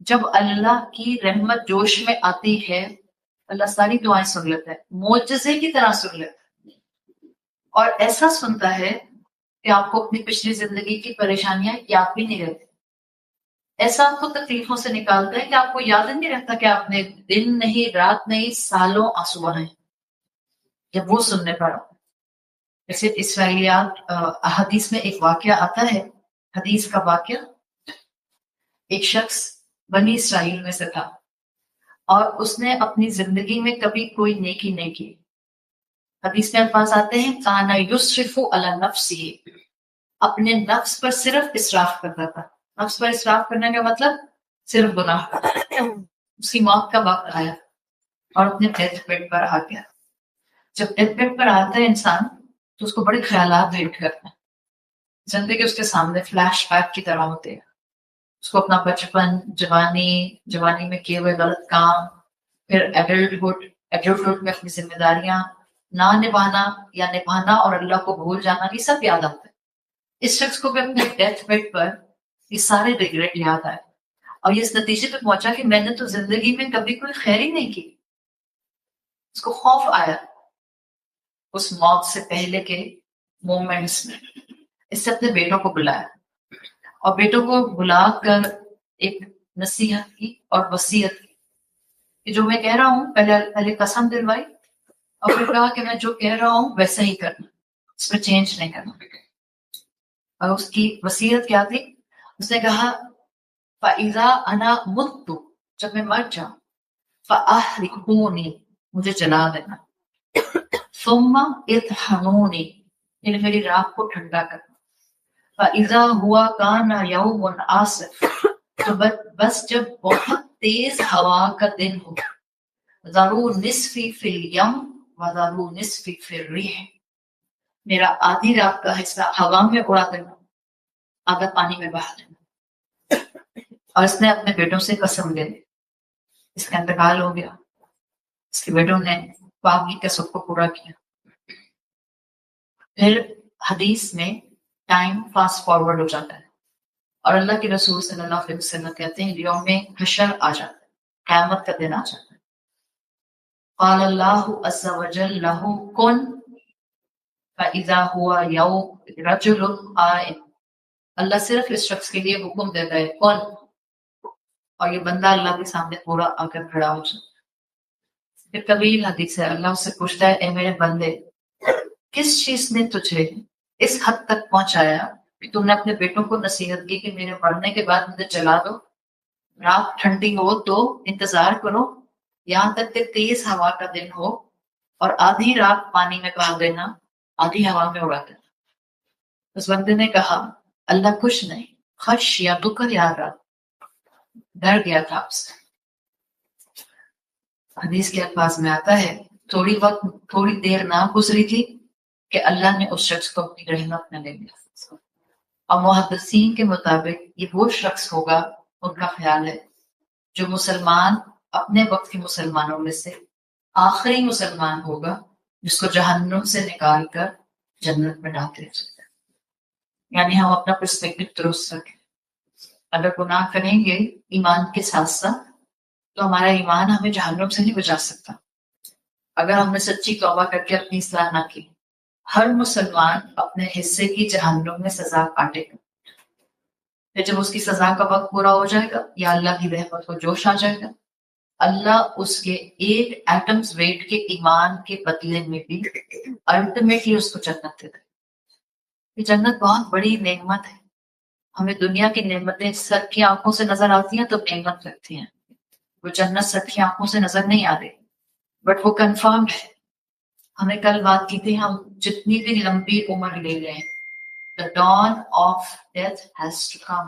جب اللہ کی رحمت جوش میں آتی ہے اللہ ساری دعائیں سن لیتا ہے، معجزے کی طرح سن لیتا ہے. اور ایسا سنتا ہے کہ آپ کو اپنی پچھلی زندگی کی پریشانیاں یاد بھی نہیں رہتی. ایسا آپ کو تکلیفوں سے نکالتا ہے کہ آپ کو یاد نہیں رہتا کہ آپ نے دن نہیں، رات نہیں، سالوں آنسو بہائے. جب وہ سننے پر جیسے اسرائیلیات، حدیث میں ایک واقعہ آتا ہے، حدیث کا واقعہ. ایک شخص بنی اسرائیل میں سے تھا اور اس نے اپنی زندگی میں کبھی کوئی نیکی نہیں کی. حدیث میں الفاظ آتے ہیں کانا یسرف علی نفسہ، اپنے نفس پر صرف اسراف کرتا تھا. نفس پر اسراف کرنے کا مطلب صرف گناہ. اس کی موت کا وقت آیا اور اپنے ڈیتھ بیڈ پر آ گیا. جب ڈیتھ بیڈ پر آتا ہے انسان تو اس کو بڑے خیالات ویٹ کرتے ہیں. زندگی اس کے سامنے فلیش بیک کی طرح ہوتے ہیں. اس کو اپنا بچپن، جوانی میں کیے ہوئے غلط کام، پھر ایڈلٹہڈ میں اپنی ذمہ داریاں نہ نبھانا یا نبھانا اور اللہ کو بھول جانا، یہ سب یاد آتا ہے. اس شخص کو بھی اپنے ڈیتھ بیڈ پر یہ سارے ریگریٹ یاد آئے اور یہ اس نتیجے پہ پہنچا کہ میں نے تو زندگی میں کبھی کوئی خیر ہی نہیں کی. اس کو خوف آیا اس موت سے پہلے کے مومنٹس میں. اس سے اپنے بیٹوں کو بلایا اور بیٹوں کو بلا کر ایک نصیحت کی اور وصیت کی کہ جو میں کہہ رہا ہوں پہلے قسم دلوائی اور پھر کہا کہ میں جو کہہ رہا ہوں ویسا ہی کرنا، اس میں چینج نہیں کرنا. اور اس کی وصیت کیا تھی؟ اس نے کہا فَإِذَا أَنَا مُتُّ، جب میں مر جاؤں، فَأَحْرِقُونِي، مجھے جلا دینا، ثُمَّ اطْحَنُونِي، یعنی میری راکھ کو ٹھنڈا کرنا، فَإِذَا هُوَ كَانَ يَوْمٌ عَاصِفٌ، تو بس جب بہت تیز ہوا کا دن ہو، ذَرُوا نِصْفِي فِي الْيَوْمِ وَذَرُوا نِصْفِي فِي الرِّيحِ، میرا آدھی رات کا حصہ ہوا میں اڑا دینا، آدھا پانی میں بہا دینا. اور اس نے اپنے بیٹوں سے قسم لے لی. اس کا انتقال ہو گیا، اس کے بیٹوں نے باغی کے سب کو پورا کیا. پھر حدیث میں ٹائم فاسٹ فارورڈ ہو جاتا ہے اور اللہ کے رسول صلی اللہ علیہ وسلم کہتے ہیں یوم حشر آ جاتا ہے، قیامت کا دن آ جاتا ہے. قال اللہ عز وجل لہ کن فاذا ہوا یوم رجل قائم، اللہ صرف اس شخص کے لیے حکم دیتا ہے کن، اور یہ بندہ اللہ کے سامنے پورا آ کر کھڑا ہو جاتا ہے. پھر طویل حدیث ہے، اللہ اس سے پوچھتا ہے اے میرے بندے، کس چیز نے تجھے اس حد تک پہنچایا کہ تم نے اپنے بیٹوں کو نصیحت کی کہ میرے مرنے کے بعد مجھے جلا دو، رات ٹھنڈی ہو تو انتظار کرو یہاں تک کہ تیز ہوا کا دن ہو اور آدھی رات پانی میں بہا دینا، آدھی ہوا میں اڑا دینا. اس بندے نے کہا اللہ کچھ نہیں، خش یا دکر یا رات، ڈر گیا تھا آپ سے. حدیث کے الفاظ میں آتا ہے تھوڑی دیر نہ گزری تھی کہ اللہ نے اس شخص کو اپنی رحمت میں لے لیا. اور محدثین کے مطابق یہ وہ شخص ہوگا، ان کا خیال ہے، جو مسلمان اپنے وقت کے مسلمانوں میں سے آخری مسلمان ہوگا جس کو جہنم سے نکال کر جنت میں ڈال دیا جائے. یعنی ہم اپنا پرسپیکٹو درست رکھیں. اگر گناہ کریں گے ایمان کے ساتھ ساتھ تو ہمارا ایمان ہمیں جہنم سے نہیں بچا سکتا اگر ہم نے سچی توبہ کر کے اپنی اصلاح نہ کی. ہر مسلمان اپنے حصے کی جہنم میں سزا کاٹے گا. پھر جب اس کی سزا کا وقت پورا ہو جائے گا یا اللہ کی رحمت کو جوش آ جائے گا، اللہ اس کے ایک ایٹمز ویٹ کے ایمان کے بدلے میں بھی الٹیمیٹلی اس کو جنت دے دے. یہ جنت بہت بڑی نعمت ہے. ہمیں دنیا کی نعمتیں سر کی آنکھوں سے نظر آتی ہیں تو نعمت لگتی ہیں، وہ جنت سر کی آنکھوں سے نظر نہیں آ رہی، بٹ وہ کنفرم ہے. ہمیں کل بات کی تھی، ہم جتنی بھی لمبی عمر لے لیں the dawn of death has to come،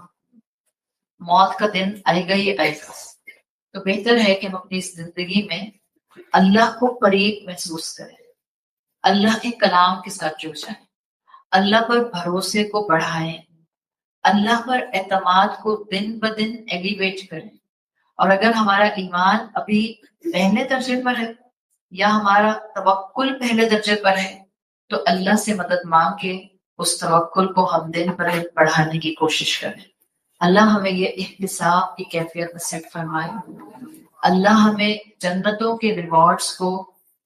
موت کا دن آئے گا ہی آئے گا. تو بہتر ہے کہ ہم اپنی زندگی میں اللہ کو قریب محسوس کریں، اللہ کے کلام کے ساتھ جڑ جائیں، اللہ پر بھروسے کو بڑھائیں، اللہ پر اعتماد کو دن بدن ایلیویٹ کریں. اور اگر ہمارا ایمان ابھی پہلے درجے پر ہے یا ہمارا توکل پہلے درجے پر ہے تو اللہ سے مدد مانگ کے اس توکل کو ہم دن پر بڑھانے کی کوشش کریں. اللہ ہمیں یہ احتساب کی کیفیت نصیب فرمائے. اللہ ہمیں جنتوں کے ریوارڈز کو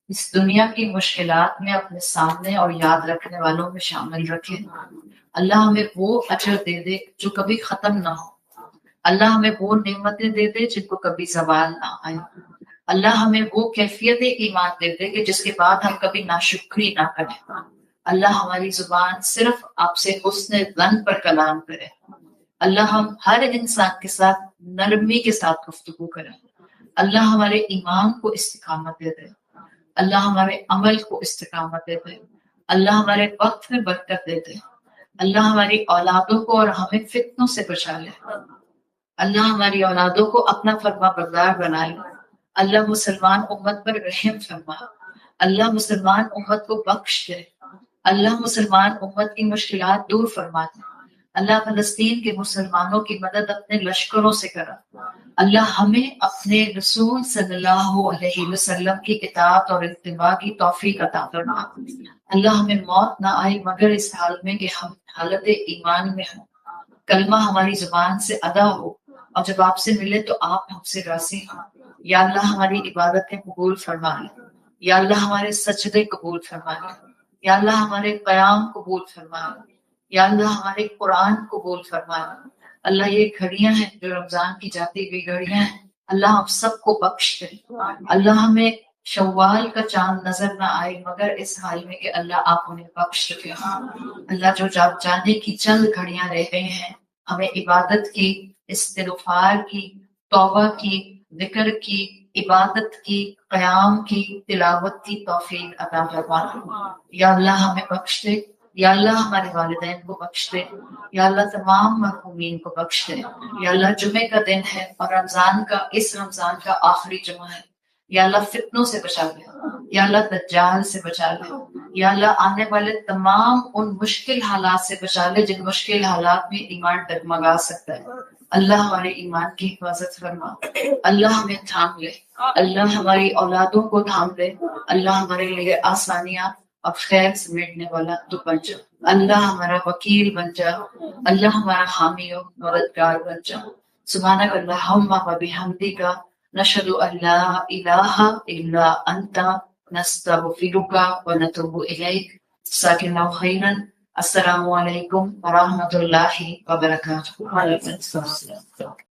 اس دنیا کی مشکلات میں اپنے سامنے اور یاد رکھنے والوں میں شامل رکھے. اللہ ہمیں وہ اجر دے دے جو کبھی ختم نہ ہو. اللہ ہمیں وہ نعمتیں دے دے جن کو کبھی زوال نہ آئے. اللہ ہمیں وہ کیفیت ایمان دے دے کہ جس کے بعد ہم کبھی ناشکری نہ کریں. اللہ ہماری زبان صرف آپ سے حسن ظن پر کلام کرے. اللہ ہم ہر انسان کے ساتھ نرمی کے ساتھ گفتگو کریں. اللہ ہمارے ایمان کو استقامت دے دے. اللہ ہمارے عمل کو استقامت دے دے. اللہ ہمارے وقت میں برکت دے دے. اللہ ہماری اولادوں کو اور ہمیں فتنوں سے بچا لے. اللہ ہماری اولادوں کو اپنا فرما بردار بنائے. اللہ مسلمان امت پر رحم فرما. اللہ مسلمان امت کو بخش دے. اللہ مسلمان امت کی مشکلات دور فرما دے. اللہ فلسطین کے مسلمانوں کی مدد اپنے لشکروں سے کرا. اللہ ہمیں اپنے رسول صلی اللہ علیہ وسلم کی اطاعت اور اتباع کی توفیق عطا فرما. اللہ ہمیں موت نہ آئے مگر اس حال میں کہ ہم حالت ایمان میں ہوں، کلمہ ہماری زبان سے ادا ہو، اور جب آپ سے ملے تو آپ ہم سے راضی ہوں. یا اللہ ہماری عبادتیں قبول فرما لیں. یا اللہ ہمارے سجدے قبول فرما لیں. یا اللہ ہمارے قیام قبول فرما لیں. یا اللہ ہمارے قرآن قبول فرما لیں. اللہ یہ گھڑیاں ہیں جو رمضان کی جاتی ہوئی گھڑیاں ہیں، اللہ ہم سب کو بخش دے. اللہ ہمیں شوال کا چاند نظر نہ آئے مگر اس حال میں کہ اللہ آپ انہیں بخش چکے ہیں۔ اللہ جو جانے کی چند گھڑیاں رہ گئی ہیں ہمیں عبادت کی، استغفار کی، توبہ کی، ذکر کی، عبادت کی، قیام کی، تلاوت کی توفیق عطا فرما۔ یا اللہ ہمیں بخش دے، یا اللہ ہمارے والدین کو بخش دے، یا اللہ تمام مرحومین کو بخش دے۔ یا اللہ جمعے کا دن ہے اور اس رمضان کا آخری جمعہ ہے، یا اللہ فتنوں سے بچا لے، یا اللہ دجال سے بچا لے، یا اللہ آنے والے تمام ان مشکل حالات سے بچا لے جن مشکل حالات میں ایمان ڈگمگا سکتا ہے۔ اللہ ہمارے ایمان کی حفاظت فرما، اللہ ہمیں تھام لے، اللہ ہماری اولادوں کو تھام لے، اللہ ہمارے لیے آسانیاں اور خیر سمیٹنے والا تو بن جا، اللہ ہمارا وکیل بن جا، اللہ ہمارا حامی و مددگار بن جا۔ سبحانک اللہم و بحمدک نشہد ان لا الہ الا انت نستغفرک و نتوب الیک۔ جزاک اللہ خیرا۔ السلام علیکم ورحمۃ اللہ وبرکاتہ۔ وعلیکم السلام۔